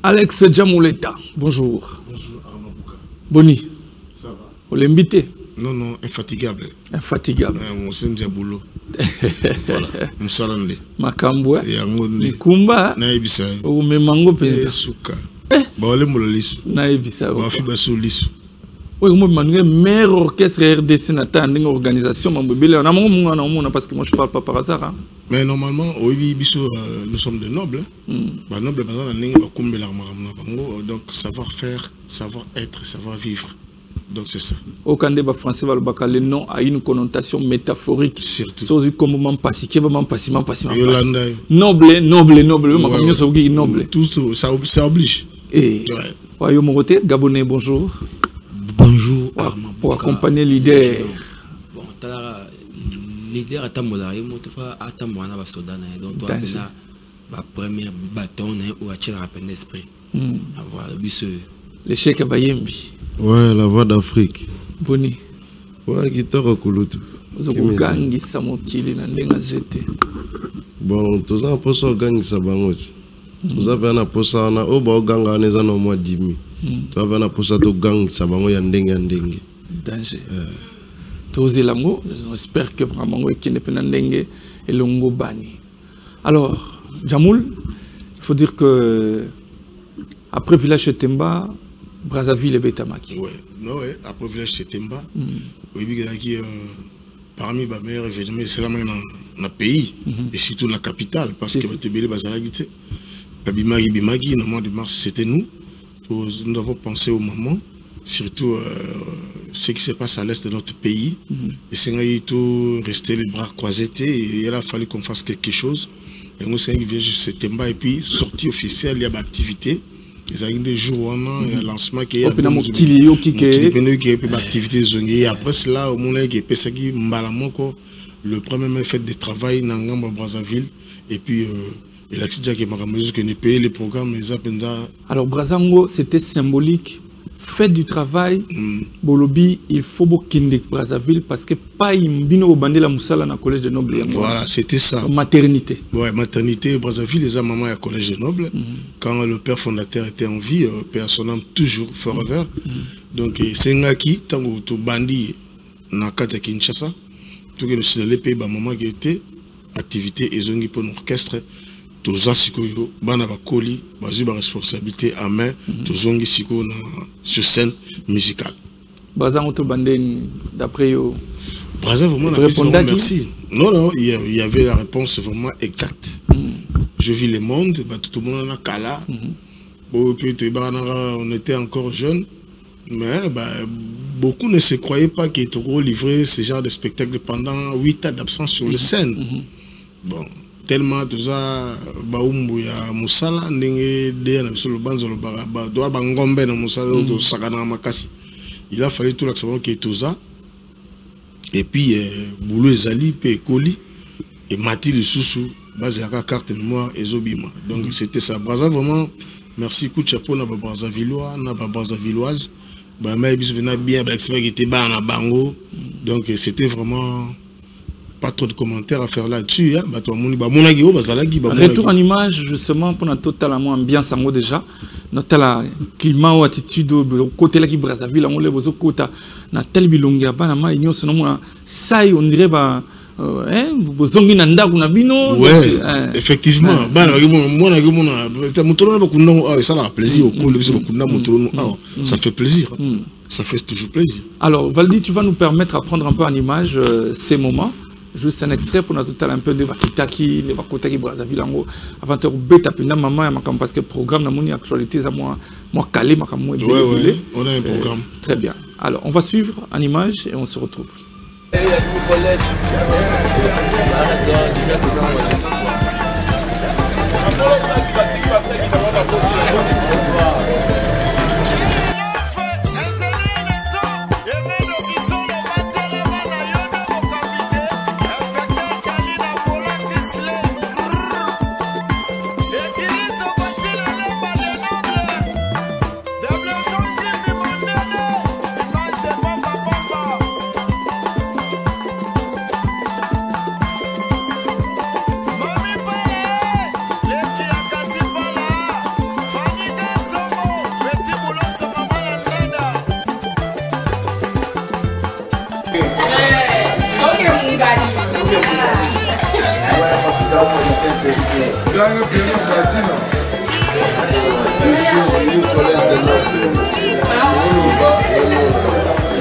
Alex Djamouleta, bonjour. Bonjour, Armabouka. Boni. Ça va? On l'invite? Non, non, infatigable. Infatigable. Mon senja boulot. Voilà, Moussalande. Makambwe. Yangonde. Kumba. Naibisa. Ou memango penza. Suka. Baole Moulalisu. Naibisa. Bafiba Soulisu. Oui, moi, je suis meilleur orchestre RDC dans une organisation. Parce que moi, je ne parle pas par hasard. Mais normalement, nous sommes des nobles. Donc, savoir-faire, savoir-être, savoir-vivre. Donc, c'est ça. Au Canada français, le nom a une connotation métaphorique. Surtout. Comme noble, noble, noble. Tout ça oblige. Et, Gabonais, bonjour. Bonjour, pour accompagner leader. Bon, leader atambola, il montre atambola na soda na donc toi la première bâton ou attirer la peine d'esprit. Avoir l'échec Bayembi. Ouais, la voix d'Afrique. Boni. Ouais, guitare Kulutu. Gangi samokili na ndenga jeté. Bon, tous en poso gangi sabangoti. Vous avez un posa na oba ganga neza no mois 10 000. Tu as un posa to gang sabango ya ndenge ndenge. Danger. Tozi lango, j'espère que vraiment qui ne peut ndenge et longo bani. Alors, Djamoul, il faut dire que après village Chetemba, Brazzaville et Betamaki. Ouais, non ouais, après village Chetemba, oui qui parmi les meilleurs événements, c'est là même dans le pays et surtout dans la capitale parce que Batebele Bazalagite. Bimagi, au mois de mars, c'était nous. Nous avons pensé au moment, surtout ce qui se passe à l'est de notre pays. Et c'est tout rester les bras croisés. Et il a fallu qu'on fasse quelque chose. Et nous sommes venus jusqu'à Septembre et puis sortie officielle, il y a des activités. Il y a des jours où il y a un lancement qui est activité. Après cela, au moment où le premier fait de travail dans Ngamba Brazzaville. Et puis et l'accident qui m'a mesure que ne payer les programmes les appenza. Alors Brazango, c'était symbolique. Faites du travail. Bolobi, il faut beaucoup Brazzaville parce que pas imbino au bandé la moussala dans le collège de Nobles. Voilà, c'était ça. Maternité. Ouais, maternité Brazzaville, les mamans à collège de Nobles. Quand le père fondateur était en vie, père son âme toujours forever. Donc c'est Ngaki, tant que tu bandit na kata Kinshasa, tout que le pays maman qui était activité et zongi pour l'orchestre. Toza sikoyo bana bakoli bazu ba responsabilité en main tozongi siko sur scène musicale. Braza auto banden d'après yo. Braza vraiment merci. Non, il y avait la réponse vraiment exacte. Je vis le monde, tout le monde en a kala. Bon puis on était encore jeunes mais beaucoup ne se croyaient pas qu'ils étaient livrés ce genre de spectacle pendant 8 ans d'absence sur les scènes. Bon tellement tout ça baumbu ya musala ndenge de na biso banzo lo ba do ba ngombe na musala to sakana makasi. Il a fallu tout l'accepter que tout ça et puis boulot ezali pe koli et mati le sousou base ya carte mémoire et zobima. Donc c'était ça Brazza vraiment merci coup de chapeau na ba Brazzavillois na ba Brazzavilloise bah mais bien expert qui était bas en bango. Donc c'était vraiment pas trop de commentaires à faire là-dessus. Hein. Retour en image, justement, pour notre total ambiance en haut déjà. Notre climat ou attitude, côté là qui Brazzaville, on lève aux côtés. Na tel bilongi abana inyo sono ça on dirait bah bozongi nanda kuna bino. Ouais, effectivement. Bana ça a plaisir ça fait plaisir. Ça fait toujours plaisir. Alors Valdi, tu vas nous permettre à prendre un peu en image ces moments. Juste un extrait pour notre total un peu de Vakitaki, de Vakotaki Brazzaville avant de bêta pena maman parce que le programme n'a pas actualité ça moi calé moi on a un programme. Très bien. Alors on va suivre en image et on se retrouve.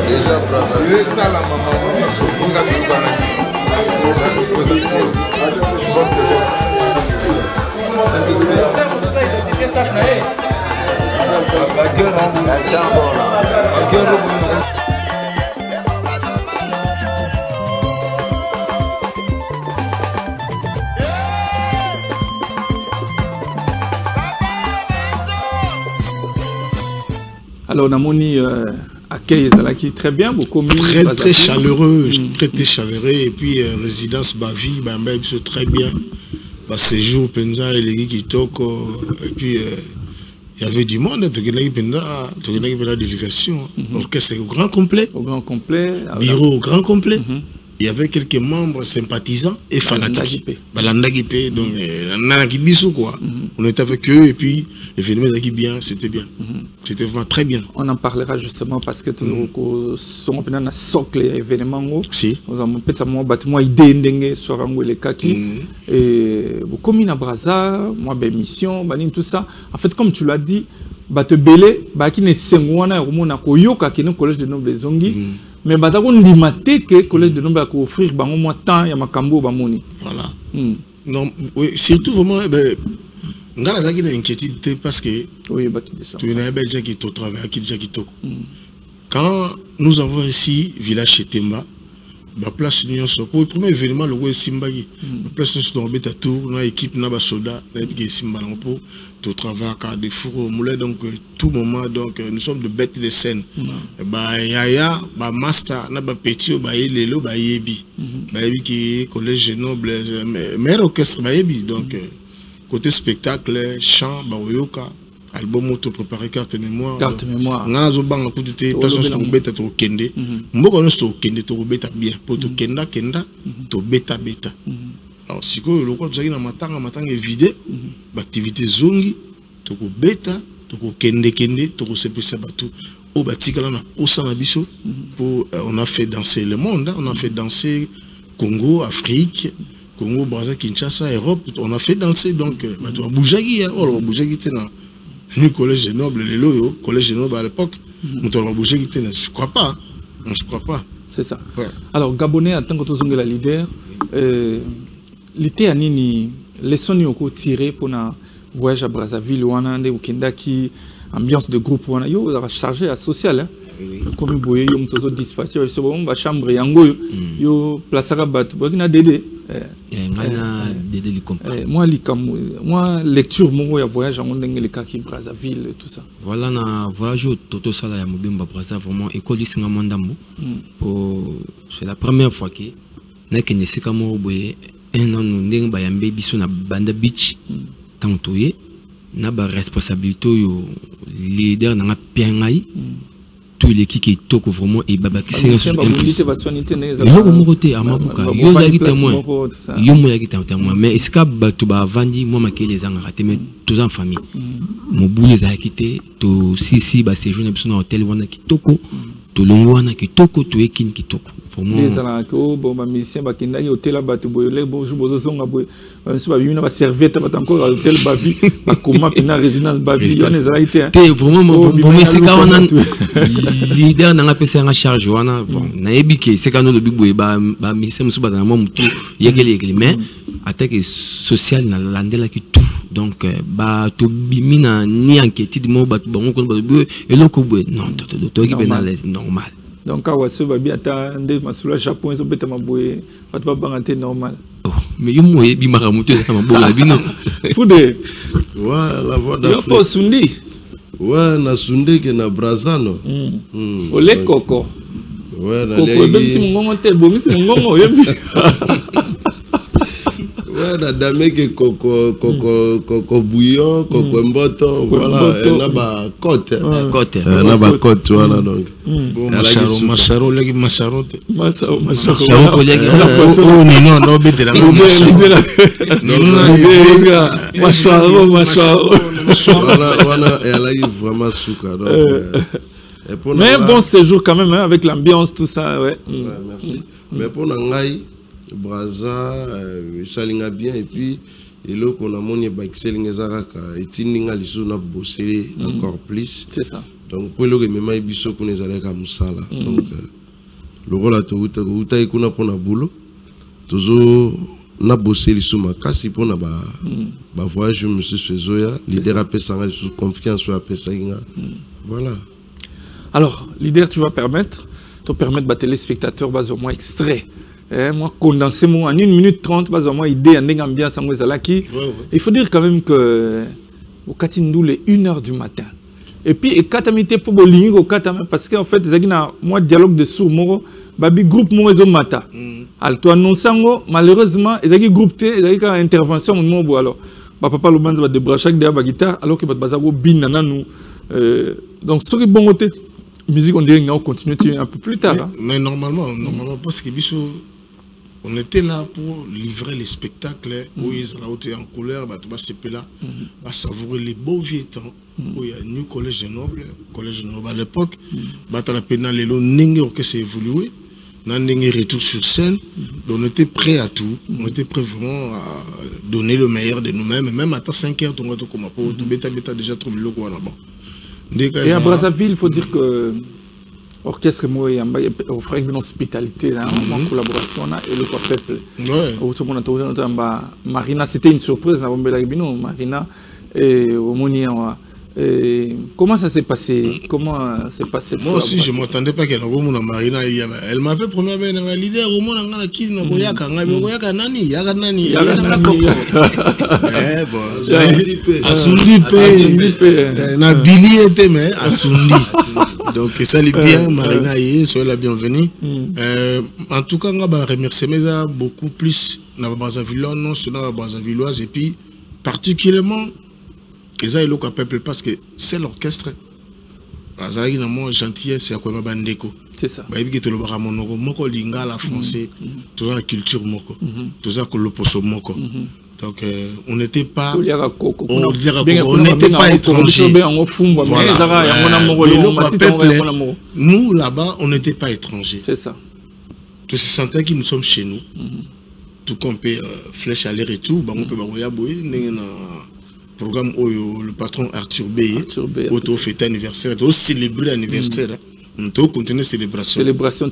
Déjà Brazzaville. Merci pour cette fois. Boss de boss. La guerre en guerre. Alors, on a moni accueil très bien, beaucoup très chaleureux, très chaleureux. Et puis, résidence Bavi, c'est très bien. Séjour, Penza, et les qui toquent. Et puis, il y avait du monde, tu as la délégation. L'orchestre au grand complet. Au grand complet. Bureau au grand complet. Il y avait quelques membres sympathisants et fanatiques. Donc, on était avec eux et puis l'événement était bien, c'était bien. C'était vraiment très bien. On en parlera justement parce que nous sommes dans un socle événement. Si. Nous avons fait ça, bâtiment idée sur les kaki. Et comme à Brazza, moi, mission, tout ça. En fait, comme tu l'as dit, te belé, qui ne s'engouana au monde à Koyoka, qui est le collège de nobles zongi. Mais on dit que le collège de nobles a offrir au moins temps et makambo bamoni. Voilà. Non, oui, surtout vraiment, on a une inquiétude parce que tu as un Belge qui est au travail, qui est au quand nous avons ici village chez Temba, la place Union pour le premier événement, le roi Simbagi, la place nous sommes à tour, nous avons équipe, nous avons soldats, nous avons Simba pour tout travail, car des fours au moulin, donc tout moment, donc nous sommes de bêtes de scène. Yaya, master, nous avons petit, Lelo, Yebi, Yebi qui est collège noble, maire orchestre, Yebi, donc côté spectacle, chant, Baoyoka. Album auto préparé carte mémoire. Carte mémoire. On a un coup de thé, personne ne peut être au Kende. Moi, je suis au Kende, tu bêta bien. Pour te Kenda, tu bêta. Alors, si le quoi tu as matin est vidé, l'activité zongi, tu bêta, tu Kende, tu CPC Batou. Au Batika, on a poussé un biseau. On a fait danser le monde, on a fait danser Congo, Afrique. Congo, Brazza, Kinshasa, Europe. On a fait danser donc, tu as bougé, le collège de nobles, les loyaux, collège de nobles à l'époque, je ne crois pas. Je crois pas. C'est ça. Ouais. Alors, Gabonais, en tant que tu es la leader, l'été à Nini, les sons ont tiré pour un voyage à Brazzaville, ou au Kendaki, ambiance de groupe, on a chargé à social. Comme vous voyez, on a dispatché, on a chambre, on a placé à battre, on a dédé. Moi, lecture, mon voyage à les cas qui Brazzaville et tout ça. Voilà, na voyage au Toto Sala ya Mobimba Brazza, vraiment, école ici à Mandambo. C'est la première fois que n'a que nesika mo boye un an nous ba yambe biso na Banda Beach. Tantoye na ba responsabilité yo leader na piangai. tous les qui toko vraiment et babaki c'est sur impliqué et là comme côté à mabuka yo za témoin yo mo yaki témoin mais est-ce que batu ba vandi moi maké les ans raté mais tous en famille mo boule za quitté to si ba séjour na biso na hôtel wana kitoko to longo wana kitoko to ekini kitoko les ala ko bon ba musicien ba kinda hôtel ba batu boyele bonjour bozo zonga boy si ba bimina ba serviette ba encore hôtel ba vie ba comment pena résidence ba vie on les a été té vraiment pour moi c'est quand on leader na pesa nga charge wana bon na ebike c'est quand no lobi boy ba musicien musu ba na mo mutu yegele mais attaque sociale na landela ki tout donc ba to bimina ni inquiétude mo ba bon ko ba et loko boy non to ki ben à l'aise normal. Donc, quand on va bien attendre, ma Japon, ils ont bêtement boué, on va pas normal. Oh, mais il y a des maramouteux, ça m'a beau la vie, non? Foudé. Ouais, la voix d'Afrique. Il y a pas Sundi. Ouais, na Sundi qui na Brazano. Olé Coco. Ouais, na Coco, même si mon gongo tel, bon, si mon gongo, ouais, na dame que coco bouillon, coco mboto, voilà, na ba côte. Côte. Na ba côte, voilà donc. Macharo, legi macharo. Macharo, collègue. Oh, non, bête la macharo. Voilà, elle a eu vraiment souka. Mais bon séjour quand même, avec l'ambiance, tout ça, ouais. Merci. Mais pour Nangaï, Braza, Salinga bien, et puis, et là, qu'on a mon Baixeling Zaraka, et Tininga Lisuna bossé encore plus. C'est ça. Donc, pour le même Ibiso qu'on est allé à Moussala. Donc, le rôle à tout, Uta et qu'on a pour la boulot, toujours, on a bossé les sous-macas, pour na voyage, monsieur Fezoya, leader à Pessanga, sous confiance sur Pessanga. Voilà. Alors, leader, tu vas permettre de battre les spectateurs, au moins extrait. Moi, condenser moi en 1 minute 30, au moins idée, en ambiance, en il faut dire quand même que au Katindou, les 1h du matin. Et puis, et katamité pour boling au katam parce qu'en fait, moi dialogue de sourds moro, babi groupe moro zo mata. Alto annonçango malheureusement, ils groupe té, ils intervention mon bo alors. Papa le banz va débracher derrière ba guitare alors que votre bazago bin nananu. Donc ce qui bon côté musique on dirait qu'on continue un peu plus tard. Mais normalement parce que on était là pour livrer les spectacles où ils allaient en couleur, bah savourer les beaux vieux temps où il y a un new collège de noble à l'époque, bah t'as la peine les lots n'engagent que c'est évolué, n'engagent retour sur scène, donc on était prêt à tout, on était prêt vraiment à donner le meilleur de nous-mêmes, même à 5 heures ton gâteau comme pour tout bêta déjà trop le logo là-bas. Et à Brazzaville, il faut dire que orchestre moi offre une hospitalité en collaboration et le peuple. Marina, c'était une surprise Marina et Omoni. Comment ça s'est passé? Moi aussi je m'attendais pas qu'elle ait Marina. Elle m'avait promis un leader au monde en qui n'a pas nani na Billy était mais Asundi. Donc ça lui bien Marina et soyez la bienvenue. En tout cas on va remercier beaucoup plus na Brazzaville non sur na Brazzavilloise et puis particulièrement ils ont le peuple parce que c'est l'orchestre. Azali na mo gentillesse ya kwa bandeko. C'est ça. Ba yibiki to lo bara monoko moko lingala français, tout la culture moko, tout ça que le poso moko. Donc on n'était pas étrangers. Nous là-bas on n'était pas étrangers. C'est ça. Tout se sentait que nous sommes chez nous. Tout qu'on peut flèche aller-retour, on peut programme où le patron Arthur Beye auto fête anniversaire, auto célébrer anniversaire, on doit continuer célébration. Célébration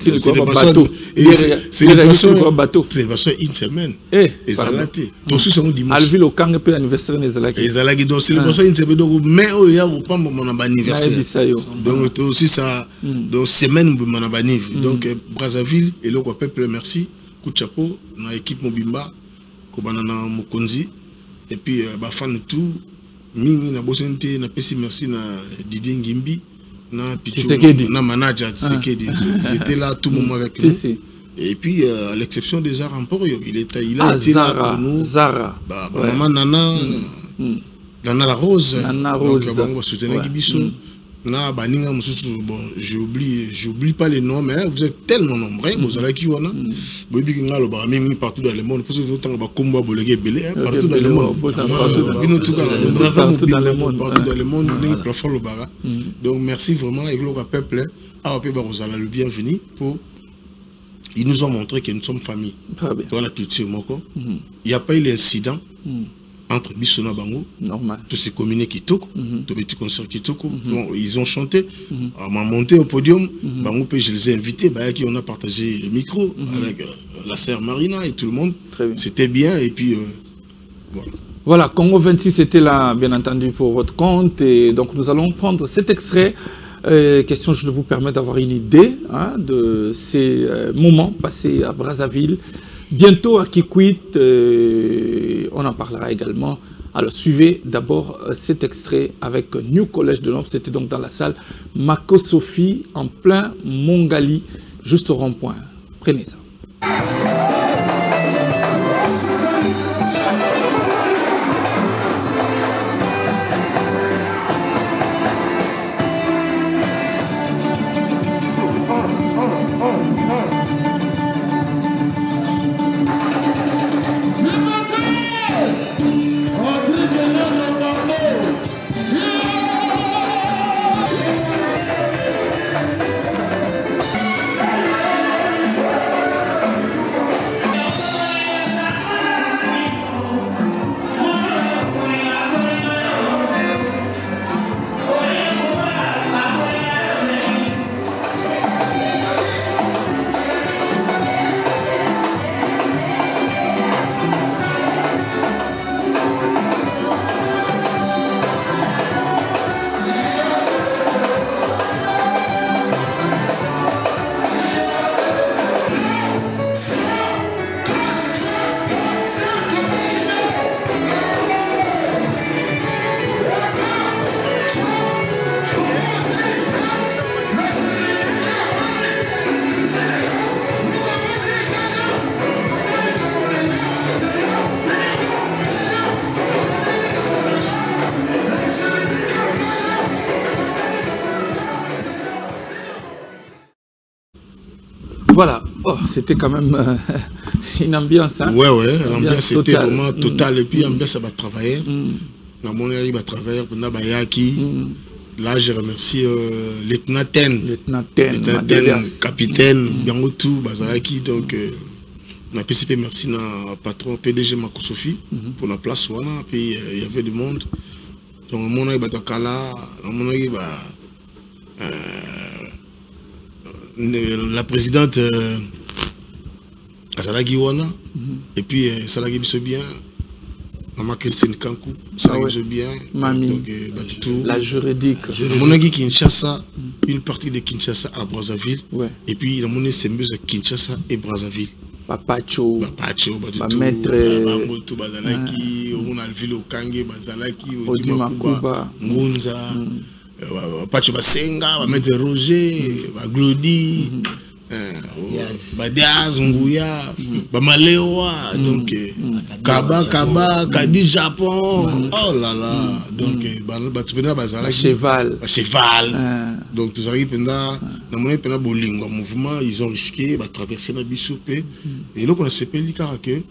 une semaine. Et ça l'a été. Donc ce sont dimanche. Alville au Kang peut anniversaire des Alaki. Les Alaki donc célébration une semaine donc mais au ya ou pas mon anniversaire. Donc aussi ça donc semaine mon anniversaire. Donc Brazzaville et le peuple merci. Coup de chapeau na équipe Mobimba ko banana Mokonzi. Et puis, fan tout, Mimi na Bosente, na Pessi merci na Didier Ngimbi, na Pichou, na manager Tshisekedi. Ils étaient là tout le moment avec nous. Et puis, à l'exception des Zara Emporio, il a été là pour nous. Zara. Maman Nana, Nana la Rose. Nana Rose. Donc, on va soutenir Gibiso. Na baninga mususu bon j'oublie pas les noms mais vous êtes tellement nombreux vous allez qui wana bobi kinga lo ba mimi partout dans le monde parce que d'autant ba komba bolege belé partout dans le monde partout dans le monde ni plafond le bara donc merci vraiment et le peuple a peu ba rozala le bienvenu pour ils nous ont montré que nous sommes famille dans la culture moko il y a pas eu l'incident entre Bissona Bango, tous ces communés qui toquent, tous les petits concerts qui toquent, ils ont chanté, on m'a monté au podium, Bango, je les ai invités, qui on a partagé le micro avec la sœur Marina et tout le monde, c'était bien et puis voilà. Voilà, Congo 26 c'était là bien entendu pour votre compte et donc nous allons prendre cet extrait. Question, je vous permets d'avoir une idée de ces moments passés à Brazzaville. Bientôt à Kikwit, on en parlera également. Alors suivez d'abord cet extrait avec New College de Nord. C'était donc dans la salle Mako Sophie en plein Mongali, juste au rond-point. Prenez ça. Voilà, c'était quand même une ambiance. Hein? Ouais, l'ambiance c'était vraiment totale. Et puis l'ambiance, ça va travailler. Dans mon avis, va travailler pour Nabayaki. Là, je remercie Lieutenant Ten, capitaine, Biangotou, Bazaraki. Donc, on a participé, merci à patron PDG Mako Sophie pour la place. Puis il y avait du monde. Donc, mon avis, mon avis, la présidente Salagi Wana et puis Salagi Bissobien, Maman Christine Kankou, Salagi Bissobien, la juridique. Mon ami Kinshasa, une partie de Kinshasa à Brazzaville, et puis la monnaie Sembeuse à Kinshasa et Brazzaville. Papacho, Maître Bamoto Bazalaki, on a le ville au Kange, Bazalaki, Odimakuba, Ngunza. Pacho Basenga, Maître Roger, Glody, Badiaz, Nguya, Bamalewa, donc Kaba, Kadi Japon, oh là là, donc Batupena Bazala, cheval, donc tous les penda, dans pena bolingo mouvement, ils ont risqué, de traverser la Bissopé, et là on a s'appelé que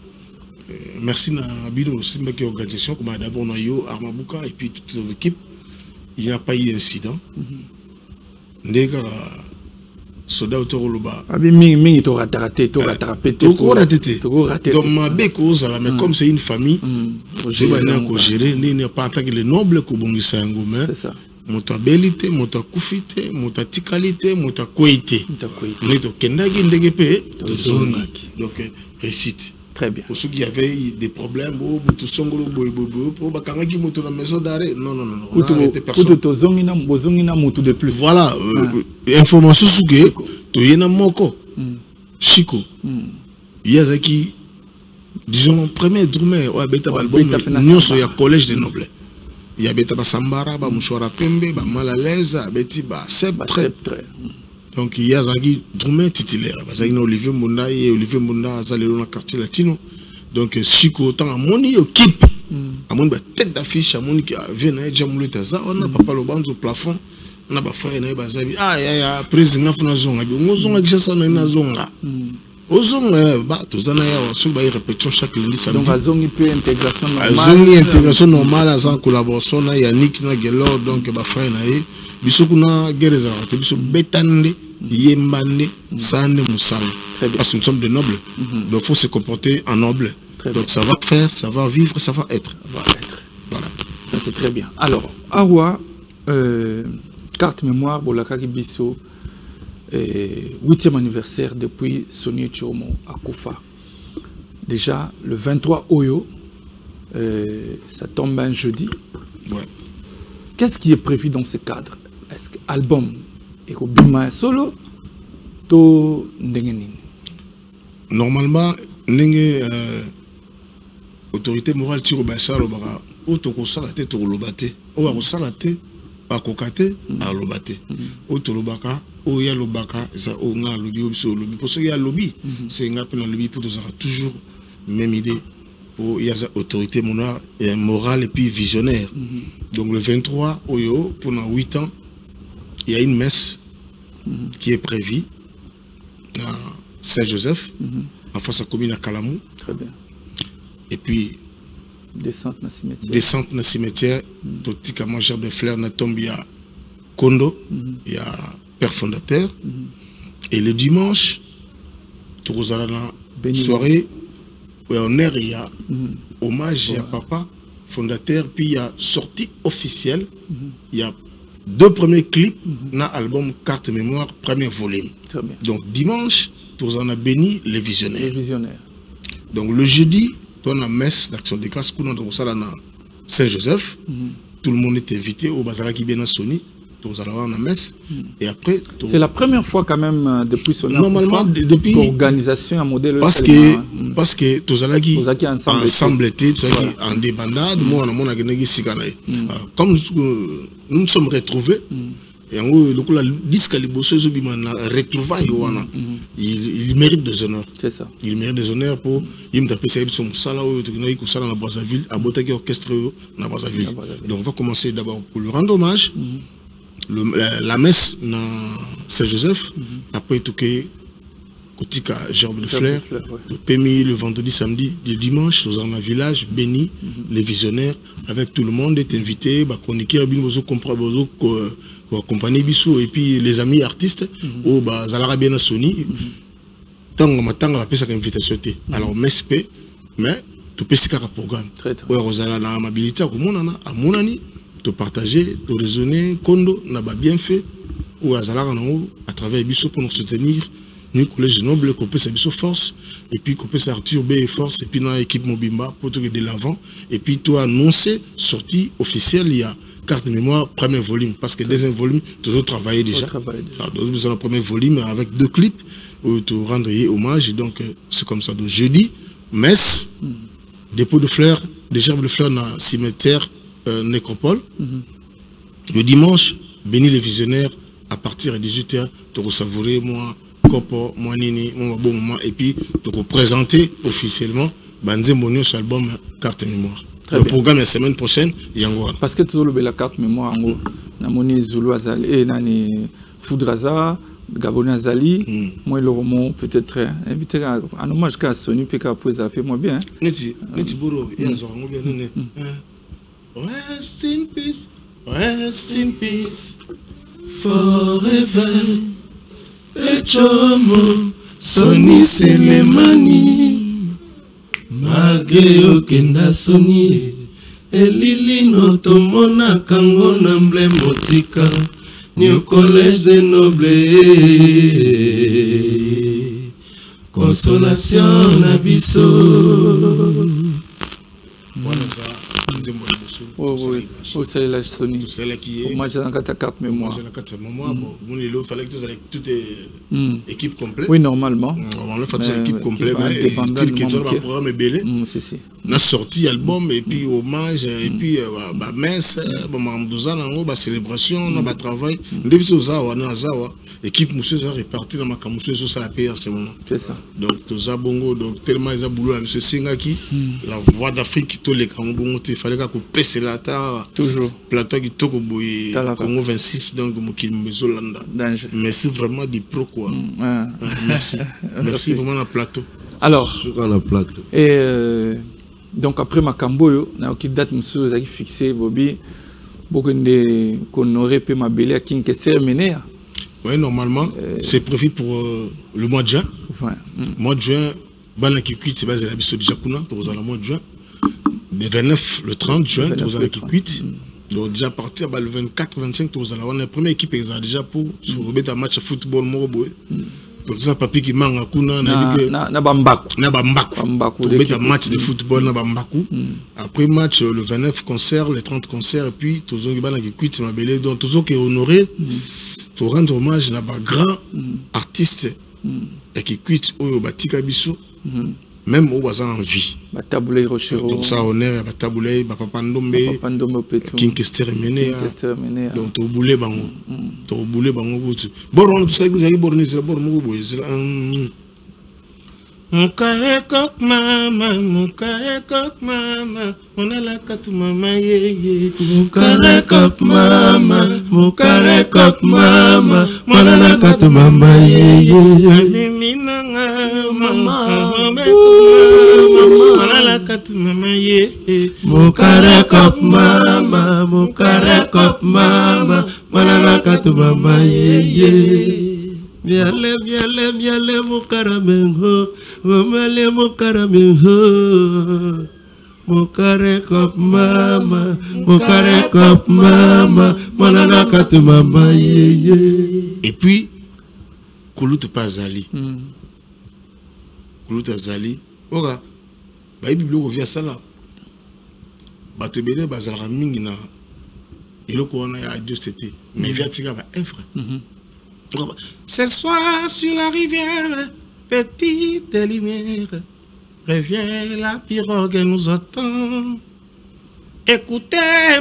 merci na Bino aussi, qui organisation, comme d'abord Nayo, Armabuka, et puis toute l'équipe. Il n'y a pas eu d'incident. Ndega soda autoroba. Mingi to raté. Donc ma beko zala mais comme c'est une famille, je vais pas gérer ni ne pas attaquer les nobles ko bongisa ngoma. C'est ça. Motabilité, motakufité, motatikalité, motakoité. Ni to kendagi ndege pe to zonaki. Donc récite. Très bien. Pour ceux qui avaient des problèmes, pour bakangaki moto la maison d'arrêt, non. On a arrêté personne. De plus. Voilà. Information sur que tu y en moko. Chico. Il y a qui, disons, premier drummer, ouais, beta balbon, nous sommes au collège des nobles. Il y a beta Sambara, Mouchouara Pembe, Malalèze, Beti, Seb, très. Donc il y a Zagi drummer titulaire. Zagi Olivier Munda et Olivier Munda Zalé dans le quartier latino. Donc Chico autant à mon équipe, à mon tête d'affiche, à mon qui vient à Djamoulé Taza, on a papa le banc au plafond. na ba frère na bazabi ya président funa zonga bi ngozonga kishasa na zonga ozonga ba tozana ya so ba répétition chaque lundi samedi donc azongi peu intégration normale azongi intégration normale sans collaboration na Yannick na Gelor donc ba frère na ye biso kuna gereza te biso betande yembande sande musala parce que nous sommes des nobles donc faut se comporter en noble donc ça va faire, ça va vivre, ça va être. Voilà. Ça c'est très bien. Alors, Awa, carte mémoire, Bolaka Kibiso, 8e anniversaire depuis Soni Chomo à Koufa. Déjà, le 23 Oyo, ça tombe un jeudi. Ouais. Qu'est-ce qui est prévu dans ce cadre? Est-ce que l'album est au Bima solo? To Ndengenin? Normalement, autorité morale tiro bachar lobaka otoko salate to lobate o wa salate ba kokate a lobate oto lobaka o ya lobaka ça o nga lobi obiso lobi pour ce ya lobi c'est nga pena lobi pour ça toujours même idée pour ya autorité morale et puis visionnaire donc le 23 oyo pendant 8 ans il y a une messe qui est prévue à Saint-Joseph en face à commune à Kalamou. Très bien. Et puis, descente dans cimetière. Descente dans le cimetière. Totika mangeur de fleurs na tombe, il y a Kondo, il y a Père Fondateur. Et le dimanche, Tourozalana, soirée, on est il y a hommage à Papa Fondateur, puis il y a sortie officielle. Il y a 2 premiers clips dans l'album Carte Mémoire, premier volume. Donc dimanche, Tourozalana béni les visionnaires. Les visionnaires. Donc le jeudi, on a messe d'action de grâce qu'on a dans Saint-Joseph. Tout le monde est invité au Bazara qui vient à Sony. Donc on a messe. Et après. C'est la première fois quand même depuis Sony. Normalement depuis. Organisation un modèle. Parce que tous qui ensemble étaient en débandade. Moi on a gagné comme nous nous sommes retrouvés. Et en gros, le disque à l'Ibossozo retrouvaille, il mérite des honneurs. C'est ça. Il mérite des honneurs pour. Il me taper ça, il me sala au Sala na Brazzaville, à Botaki orchestre na Brazzaville. Donc on va commencer d'abord pour le rendre hommage. La messe na Saint-Joseph, après tout que Kotika Gerbe de Fleurs, le PMI le vendredi, samedi, le dimanche, dans un village béni, les visionnaires, avec tout le monde est invité, chroniqueur, compagnie Bissou et puis les amis artistes au Zalara bien à Sony. Tant matanga après cette invitation. Alors MSP, mais tu peux ce programme. Ouais, Rosala na amabilité comme on a à monani, te partager, te raisonner, Kondo n'a pas bien fait ou à Zalara à travers Bissou pour nous soutenir. Nous collège noble copé sa biso force et puis copé sa Arthur B force et puis dans l'équipe Mobimba pour te de l'avant et puis toi annoncer sortie officielle il y a carte de mémoire premier volume parce que deuxième volume toujours travaillé déjà. Alors nous avons le premier volume avec 2 clips où tu rendre hommage et donc c'est comme ça. Donc jeudi messe dépôt de fleurs des gerbes de fleurs dans le cimetière Nécropole. Le dimanche béni les visionnaires à partir de 18h tu savourer moi Kopo, Moanini, mon bon moment, et puis te représenter officiellement Banze Monio sur l'album Carte Mémoire. Le programme la semaine prochaine, Yango. Parce que tout le la carte mémoire, Namoni Zulu Azali, et Nani Foudraza, Gabon Azali, moi le roman peut-être invité à un hommage à Sony, puis qu'après ça fait moi bien. Neti Bouro, Yanzoro, bien. Rest in peace, forever. Echomo Soni Selemani Mageo Kenda Soni Elili no tomona kango namble motika New Collège des Nobles Consolation Nabiso. Voilà ça. Oh, c'est la Sony. Tout celle qui est. Moi, j'ai la carte mémoire. J'ai la carte mémoire. Bon, il fallait que toute équipe complète. Oui, normalement. Normalement, il faut toute équipe complète. Il qui est le programme est belé. On a sorti album et puis hommage et puis messe, célébration, on a travail. Depuis Ozawa, on a Ozawa. L'équipe Mousseux a réparti dans ma Kamousseux sur sa paix en ce moment. C'est ça. Donc, Toza Bongo, donc tellement ils ont boulot à M. Singaki, la voix d'Afrique qui t'a les Kamousseux, il fallait qu'on c'est là, toujours. Plateau qui toque au bout, Congo 26, donc Mokil Mezolanda. Merci vraiment du pro, quoi. Merci. Merci vraiment dans le plateau. Alors, plateau. Et donc après Makamboyo, on a une date fixée, Bobby, beaucoup de qu'on aurait pu m'abeler à Kinkester Méné. Oui, normalement, c'est prévu pour le mois de juin. Ouais. Mois de juin, Bana Kikwit, c'est basé à la Jakuna, dans le mois de juin. Le 29, le 30 juin, dans la Kikwit. Donc déjà partir le 24-25, on a la première équipe déjà pour un match de football. Par exemple, papi qui manque à Kuna, na Bambaku. Pour un match de football na Bambaku. Après match, le 29 concert, le 30 concert, et puis tous les gens qui quittent ma belle. Donc tous ceux qui sont honorés, pour rendre hommage à un grand artiste et qui quittent au Batika Bissou, même au Bazan en vie. Donc ça honneur à Taboulé, Papa Ndombe, Kinkester Méné. Donc tu boulé bango, tu boulé bango. Bon, tu sais que vous avez borné, c'est bon, mon carré coq mama, on a la carte mama ye. Mon carré coq mama, on a la carte mama ye. Mama, on a la carte mama ye. Mon carré coq mama, on a la carte mama ye. Miale, mon caramengo, omale mon caramengo, mon carré cop mama, manana katu mama ye. Et puis, Koulout Pazali. Koulout Azali. Oga, bah Biblio revient ça là. Bah te bébé bazalra mingina. Et le corona a juste été. Mais via tiga va un frère. Ce soir sur la rivière, petite lumière, revient la pirogue nous attend. Écoutez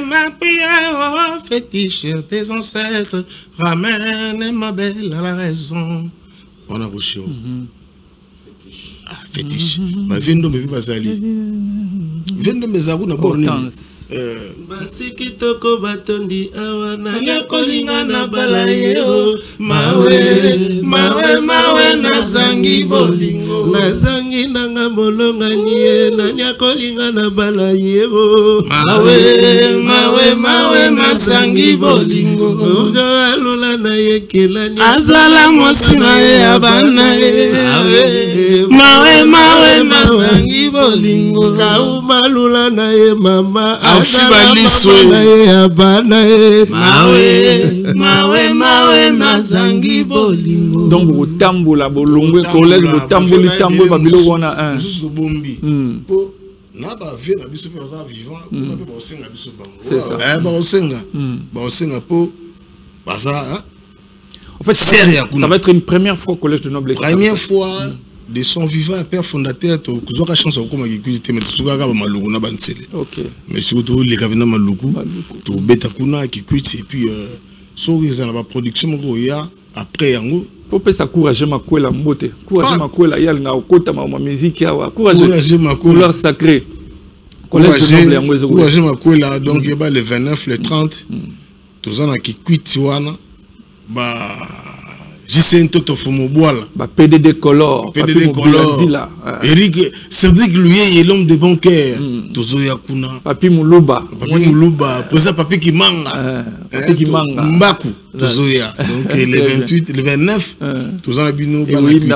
ma prière, fétiche des ancêtres, ramène ma belle à la raison. On a reçu. Fétiche. Viens de me bazali. Viens de me zabou na borni. Basiki toko batondi awana ya kolinga na balayo mawe nazangi bolingo nazangi nanga molonga nie nanya kolinga na balayo mawe nazangi bolingo ojo alula na yekela ni azala mosina ya bana mawe nazangi bolingo kaumalula na ye mama mawe mazangi bolingo. Donc au tambour la bolongwe collège le tambour babilo wana un. Na ba vie na biso pe za vivant ko na ba osenga biso bango. C'est ça. Ba osenga po baza. En fait ça va être une première fois au collège de Noble. Première fois de son vivant père fondateur to kuzoka chance ko ma kikuite mais tsuka ka ba maluku na bansele. OK. Mais surtout les kabina maluku to beta kuna kikuite et puis so ils en ba production moko ya après yango faut pas s'encourager makwela mbote. Courager makwela yal na okota ma musique ya courager makwela sacré. Collège de Noble yango ezo. Courager makwela donc il ba le 29 le 30 tous en kikuite wana ba J'essaie de faire PDD Color, PDD Color. Eric, c'est vrai que lui est l'homme de bon cœur. Tozo Yakuna. Papi Moulouba. Papi qui manga. Papi qui manga. Mbaku. Tozo Ya. Donc le 28, le 29, Tozo Abino Banakuit.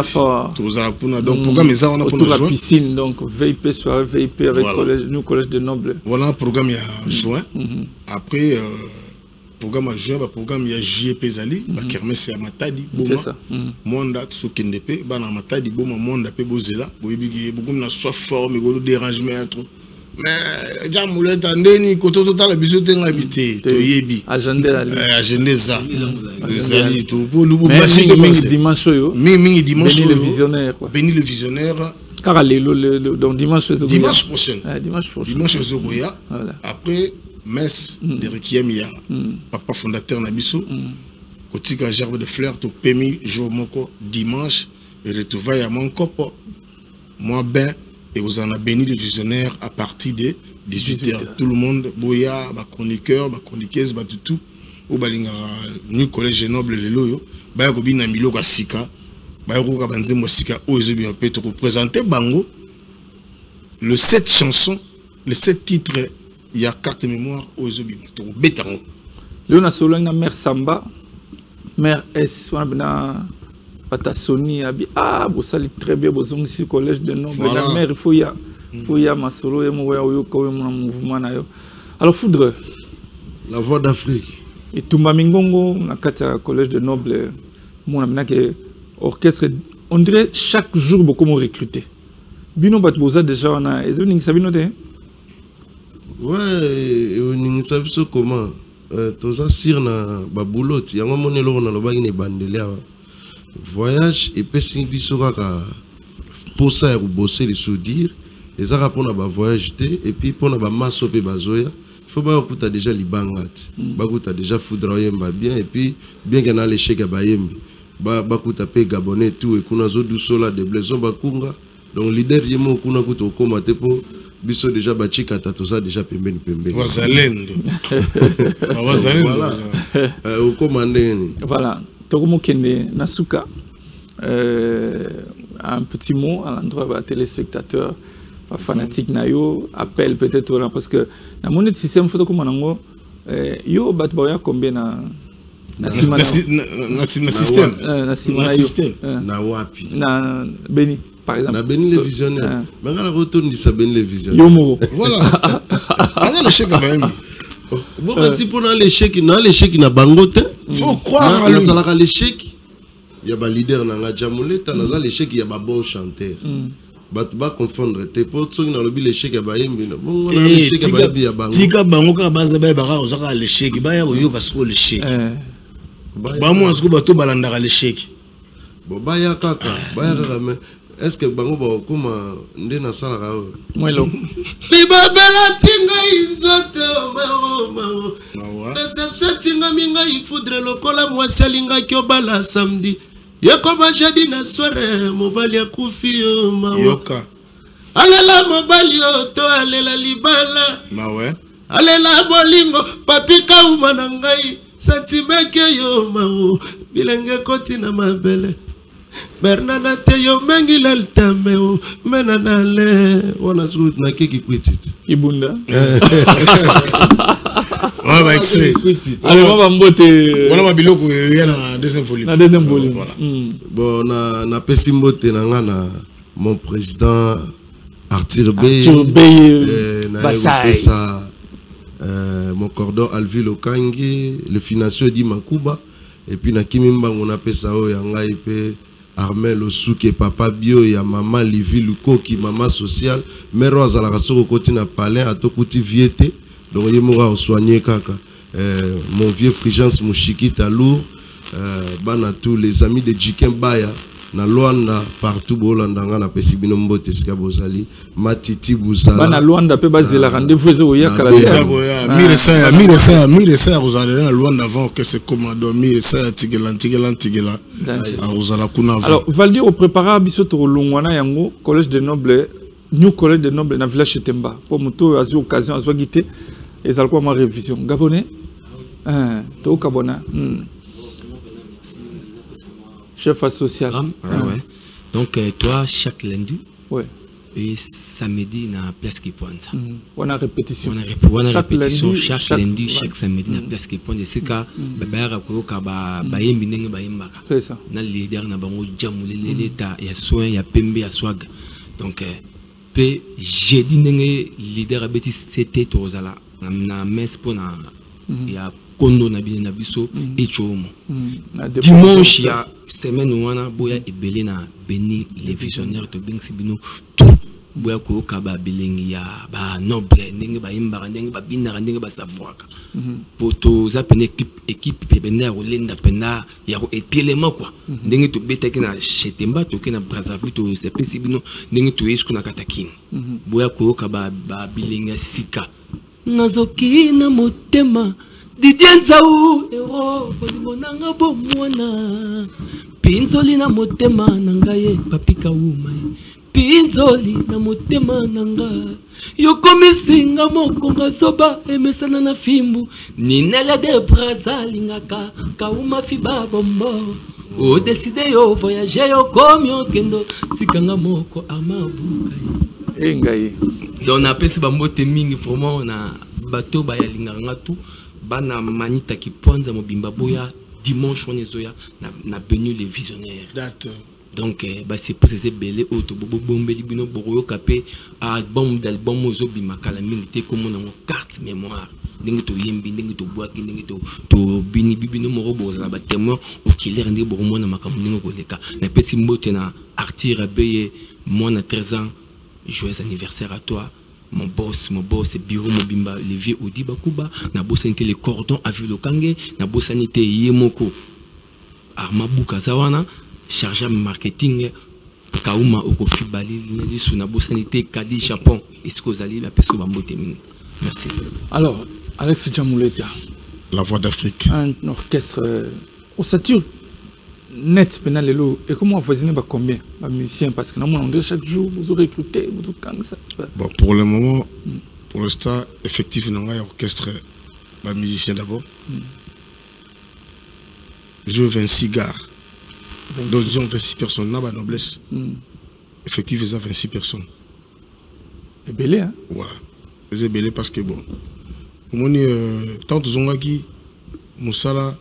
Tozo Yakuna. Donc programme est ça, on a pour la piscine, donc VIP soirée, VIP avec nous collège de Noble. Voilà un programme il y a juin. Après programme à juin, programme il y a juillet Pesali, kermesse à Matadi, Boma, Monda, Sokendepe, Bana Matadi, Boma, Monda, Pebozela, Boibigi, beaucoup na soif fort, mais gros dérangement trop. Mais Jamoulé Tandeni, Koto Total, Bisote habité, Toyebi. Agenda ça. Zali, tout pour le dimanche, dimanche, le visionnaire. Béni le visionnaire. Car donc dimanche prochain. Dimanche Zogoya. Après. Messe de Rikiemia, papa fondateur Nabiso, Kotika gerbe de fleurs, tout Pemi, jour moko, dimanche, et retrouvaille à mon copo, moi ben, et vous en a béni le visionnaire à partir de 18h. Tout le monde, boya, ba chroniqueur, ba chroniqueuse, ba tout, au balinga nu collège noble les loyo, ba ko bina milo ka sika, ba ko ka banze mo sika o ezobi on peut te représenter bango le 7 chansons, les 7 titres, il y a carte mémoire o ezobi to betango. Léona Solanga mère Samba, mère S, on a bina Patasoni abi vous salez très bien vos ici collège de noble la mère il faut y a ma solo et moi yo ko mon mouvement na yo. Alors Foudre, la voix d'Afrique. Et tout Mamingongo, na kata collège de noble, mon amena que orchestre, on dirait chaque jour beaucoup m'ont recruté. Bino Batboza déjà on a, est-ce que vous savez noter? Ouais, on savait comment. Toza sir na baboulot, yango monelo na lobaki ne bandele voyage et puis si biso kaka pour ça ou bosser les soudire, les ara pour na ba voyage et puis pour na ba maso pe bazoya. Il faut pas que tu déjà libangat, tu as déjà Foudre yemba bien et puis bien que dans les chèques ba yembi, ba ku ta pe gabonais tout et kuna zo dusola de blason ba kunga. Donc leader yemo kuna ku to komate po biso déjà ba chika tato ça déjà pembeni. Wazalendo. Wazalendo. Au commandé. Voilà, Togomo Kende Nasuka. Un petit mot à l'endroit des téléspectateurs. Fanatique nayo appelle peut-être là parce que na mon système photo comme nango yo bat boya combien na système na wapi na Beni par exemple na Beni les visionnaires mais on retourne dit ça Beni les visionnaires yo moro voilà alors le chèque même bon quand pour dans les chèques na bangote faut croire à ça les chèques il y a ba leader na Jamuleta na les chèques il y a ba bon chanteur ba confondre tes potes sont dans le but les chèques ba yembi bon on a les chèques ba bi ya bango tika bango ka baza ba ba ka ozaka les chèques ba ya yo ka so les chèques ba mo asko ba to balanda les chèques bon ba ya kaka mais est-ce que bango ba kuma ndena sala ka mwelo libabela tinga inzoto maro deception tinga minga ifudre lokola mwasalinga kyo bala samedi Yakoba jadi na soirée mobali ya kufi yo yoka alela mobali yo to alela libala mawe alela bolingo papika umana ngai satimeke yo mawo bilenge koti na mabele Bernana te yo mengi laltameo menana le wana sut na keki kwitit Kibunda on va extrait allez on va mbote on va biloko ya na deuxième volume voilà bon na pesi mbote na ngana mon président Arthur B Basai mon cordon Alvil Okangi le financier di Makuba et puis na kimimba on appelle ça o yanga ipe Armel Osuke papa bio ya maman Livi Lukoki maman sociale mère azala kasoko koti na palais atokuti viete donc yemora soigner kaka mon vieux Frigence Mushiki Talour bana tous les amis de Jiken Baya na Luanda partout bolanda ngana pesi bino mbote sika bozali matiti buzala bana Luanda pe bazela rendez-vous ezo ya kala miresa rozala na Luanda avant que c'est commando miresa tigela rozala kuna. Alors Valdir au préparer biso to longwana yango collège de noble new collège de noble na village Chetemba pour moto azu occasion azu guité et ça quoi ma révision gabonais to kabona chef social. Ouais. Donc toi chaque lundi et samedi na place qui pointe. On a répétition. Chaque lundi, chaque samedi na place qui pointe. C'est ka babara ko ka ba yembi ndenge ba yembaka. C'est ça. Na leader na bango jamule leta ya soin ya pembe ya swag. Donc pe jeudi ndenge leader abeti c'était tozala na messe pona ya kondo na bine na biso et chomo dimanche ya semaine wana boya ebele na Beni les visionnaires to bengsi bino tout boya ko kaba belengi ya ba noble ndenge ba imbara ndenge ba binara ndenge ba savoir poto za pene équipe pebenda ya olenda penda ya etelema quoi ndenge to betaki na Chetemba to ke na Brazzaville to sepesi bino ndenge to esku na Katakini boya ko kaba ba belengi sika nazoki na motema Didienzau ero polimonanga bomwana pinzoli na motema nangaye papika umai pinzoli na motema nanga yokomisinga mokonga soba emesana na fimbu ninele de braza lingaka kauma fiba bombo o décider yo voyager yo comme yo kendo tikanga moko amabuka ngai donc na pesi bambote mingi vraiment na bato ba ya linganga tu bana manita ki ponza mobimba boya dimanche on ezoya na Benu les visionnaires date. Donc c'est pour ces belé auto bombeli bino boroyo capé album d'album ozo bimaka la mingi comme on a carte mémoire ndenge to yembi ndenge to boaki ndenge to bini bibino moro bozala ba témoin au killer ndenge boromo na makambo ndenge koleka na pesi mbote na artir beye moi na 13 ans joyeux anniversaire à toi mon boss bureau mobimba levier odi bakuba na bosanité les cordons à vu lokange na bosanité yemoko arma buka zawana chargé marketing kauma okofi bali lisu na bosanité kadi japon est-ce que vous allez la peso bambote mingi merci. Alors Alex Djamouleta, la voix d'Afrique, un orchestre au Saturne net penalelo et comment voisiner ba combien ba musiciens parce que normalement on dit chaque jour vous recrutez vous quand ça. Bon pour le moment pour l'instant effectivement il y a orchestre ba musiciens d'abord. Je 26 gars. Donc disons 26 personnes là bas noblesse. Effectivement ça 26 personnes. Et belé hein. Voilà. C'est belé parce que bon. On est tant de gens qui Moussala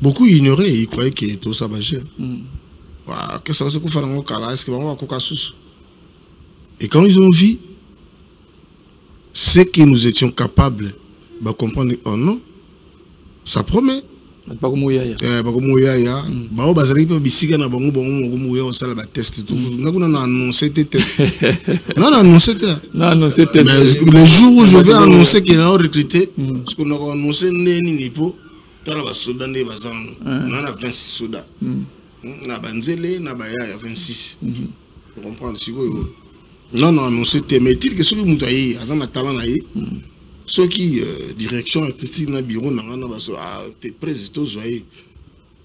beaucoup ignoraient, ils croyaient que tout ça bâché. Waouh, qu'est-ce que ça qu'on fait dans le cas là? Est-ce que on va coca sous? Et quand ils ont vu ce que nous étions capables de comprendre, oh non, ça promet. Pas comme Mouyaya. Pas comme Mouyaya. Bah, on va se réveiller bisiga na bango bango Mouyaya on s'en va tester tout. On a annoncé tes tests. Non, annoncé tes. Non, c'était. Mais le jour où je vais annoncer qu'ils ont recruté, parce qu'on a annoncé ni pour. Dans la soda ne bazan. On a 26 soda. Na banzele na baya 26. Vous comprenez si vous. Non, annoncé tes mais il que ceux qui mutayi azan na talent na yi. Ceux qui direction artistique na bureau na baso t'es président zoyé.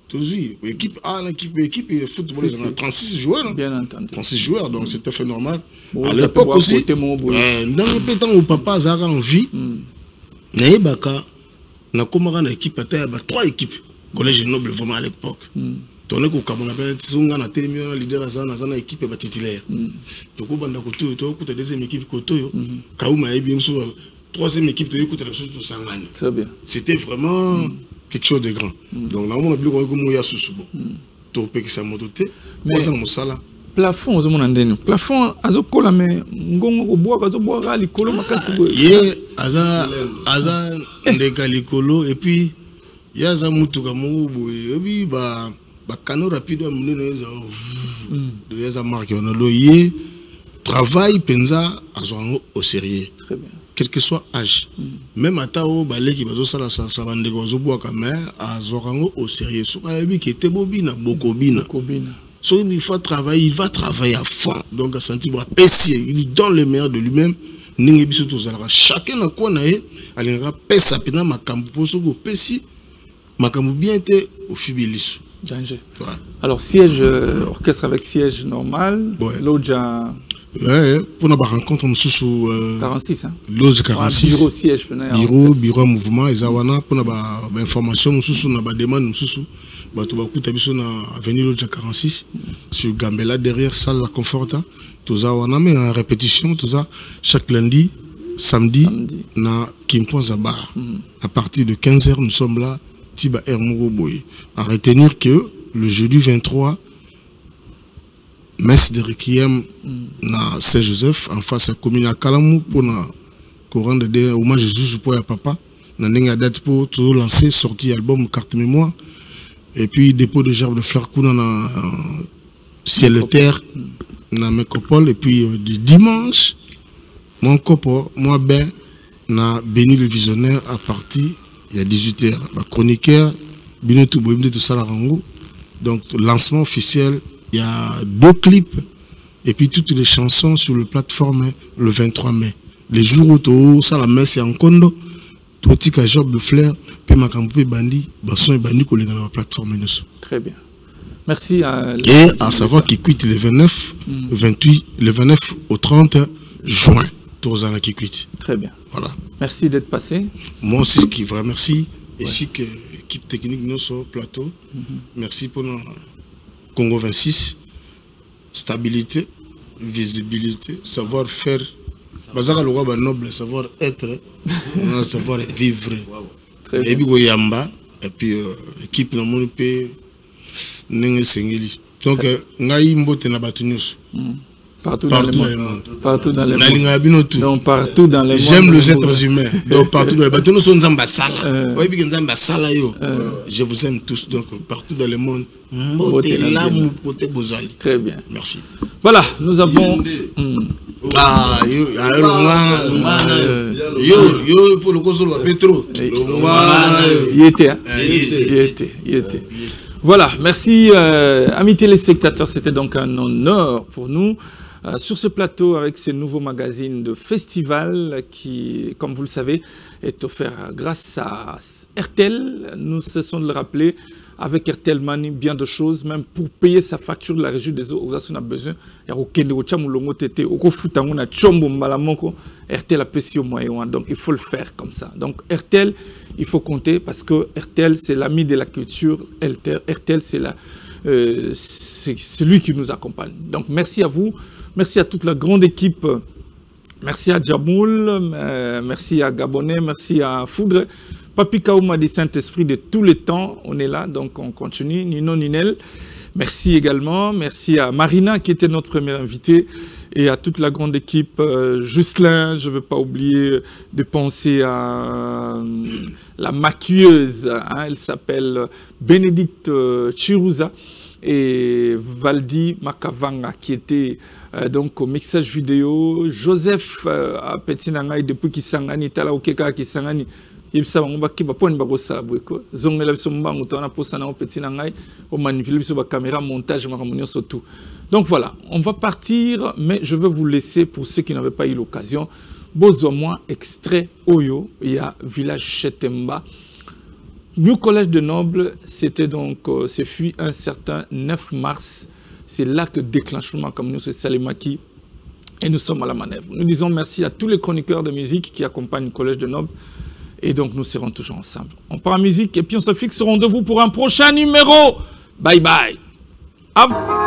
Toujours équipe A l'équipe football ils ont 36 joueurs. Bien entendu. 36 joueurs donc c'est tout à fait normal. À l'époque aussi dans le temps où papa Zara en vie na yebaka na komaka na équipe ata ba 3 équipes collège noble vraiment à l'époque. Tourné ko kamona pe tsunga na télévision leader azana équipe ba titulaire. Toko banda ko to ko deuxième équipe ko to yo. Kauma yebi mso troisième équipe de écoute la chose tout sangane. Très bien. C'était vraiment quelque chose de grand. Donc là on a plus comme Moya Susubo. To pe que ça mototé. Mais dans mon sala plafond au monde ndeni. Plafond azokola mais ngongo ko boa kazoboa likolo makasi boye. Ye aza ndeka likolo et puis yaza mutuka mo boye. Et puis ba canot rapide amune za de yaza marque on lo ye travail penza azoango au sérieux. Très bien. Quel que soit âge, même à Tao, Baleki, Bazosa, ça va négocier à Zorango au sérieux. Sur Ayabi qui était bobina, Bokobina. So, il faut travailler, il va travailler à fond. Donc, à sentir Pessi, il donne le meilleur de lui-même. Chacun a quoi naé, alingera Pessa, Pena, Makambo, Sogo, Pessi, Makambo bien été au Fibilis. Danger. Alors, siège, orchestre avec siège normal, l'autre. Ouais, pour nous rencontre sous 46 hein. Loge 46. Bureau siège bureau mouvement ezawana pour na information sous na ba demande sous bato ba kuta biso na avenue Loge 46 sur Gambela derrière salle la Conforta tozawana mais en répétition toza chaque lundi samedi na Kimponza bar. À partir de 15h nous sommes là Tiba Hermogo Boy. À retenir que le jeudi 23 messe de requiem na Saint-Joseph en face à commune à Kalamou pour na courant de hommage Jésus pour ya papa na nenga date pour tout lancer sorti album carte mémoire et puis dépôt de gerbe de fleurs kuna na ciel et terre na mécopole et puis du dimanche mon copo moi ben na béni le visionnaire à partir il y a 18h la chroniqueur bino tout boim de tout ça la rango donc lancement officiel. Il y a 2 clips et puis toutes les chansons sur la plateforme le 23 mai. Les jours où tout ça la messe est en condo, tout petit job de fleurs, puis ma campagne bandi, basson et bandi collé dans la plateforme. Très bien. Merci à... Et à savoir qu'il quitte le 29, le 29 au 30 juin. Tozana qui quitte. Très bien. Voilà. Merci d'être passé. Moi aussi, qui vous remercie. Et si que l'équipe technique nous sur le plateau. Merci pour notre Congo 26. Stabilité, visibilité, savoir-faire. Bazaka le roi noble, savoir-être, savoir-vivre. Et puis Goyamba, et puis l'équipe n'a pas pu n'engue sengeli. Donc, ngai mbote na batunus. Partout dans le monde. Partout dans le monde. Donc, partout dans le monde. J'aime les êtres humains. Donc, partout dans le monde. Nous sommes je vous aime tous. Donc, partout dans le monde. Très bien. Merci. Voilà, nous avons... pour le console Petro. Il était. Voilà, merci amis téléspectateurs, c'était donc un honneur pour nous sur ce plateau avec ce nouveau magazine de festival qui, comme vous le savez, est offert grâce à RTL. Nous cessons de le rappeler, avec RTL Money, bien de choses, même pour payer sa facture de la régie des eaux, on a besoin. RTL a payé au moyen, donc il faut le faire comme ça. Donc RTL, il faut compter parce que RTL, c'est l'ami de la culture. RTL, c'est lui qui nous accompagne. Donc merci à vous, merci à toute la grande équipe. Merci à Djamoul, merci à Gabonais, merci à Foudre. Papi Kaouma du Saint-Esprit de tous les temps, on est là, donc on continue. Nino Ninel, merci également. Merci à Marina qui était notre première invitée et à toute la grande équipe. Jocelyn, je ne veux pas oublier de penser à la maquilleuse, hein, elle s'appelle Bénédicte Chirouza et Valdi Makavanga qui était donc au mixage vidéo. Joseph à Petinangai depuis Kisangani, Tala Okeka Kisangani. Il s'est dit que les gens montage. Donc voilà, on va partir, mais je veux vous laisser, pour ceux qui n'avaient pas eu l'occasion, besoin extrait Oyo, il y a Village Chetemba. New Collège de Nobles, c'était donc, ce fut un certain 9 mars. C'est là que déclenchement comme nous, c'est Salimaki. Et nous sommes à la manœuvre. Nous disons merci à tous les chroniqueurs de musique qui accompagnent le Collège de Nobles. Et donc, nous serons toujours ensemble. On part en musique et puis on se fixe au rendez-vous pour un prochain numéro. Bye bye. À vous.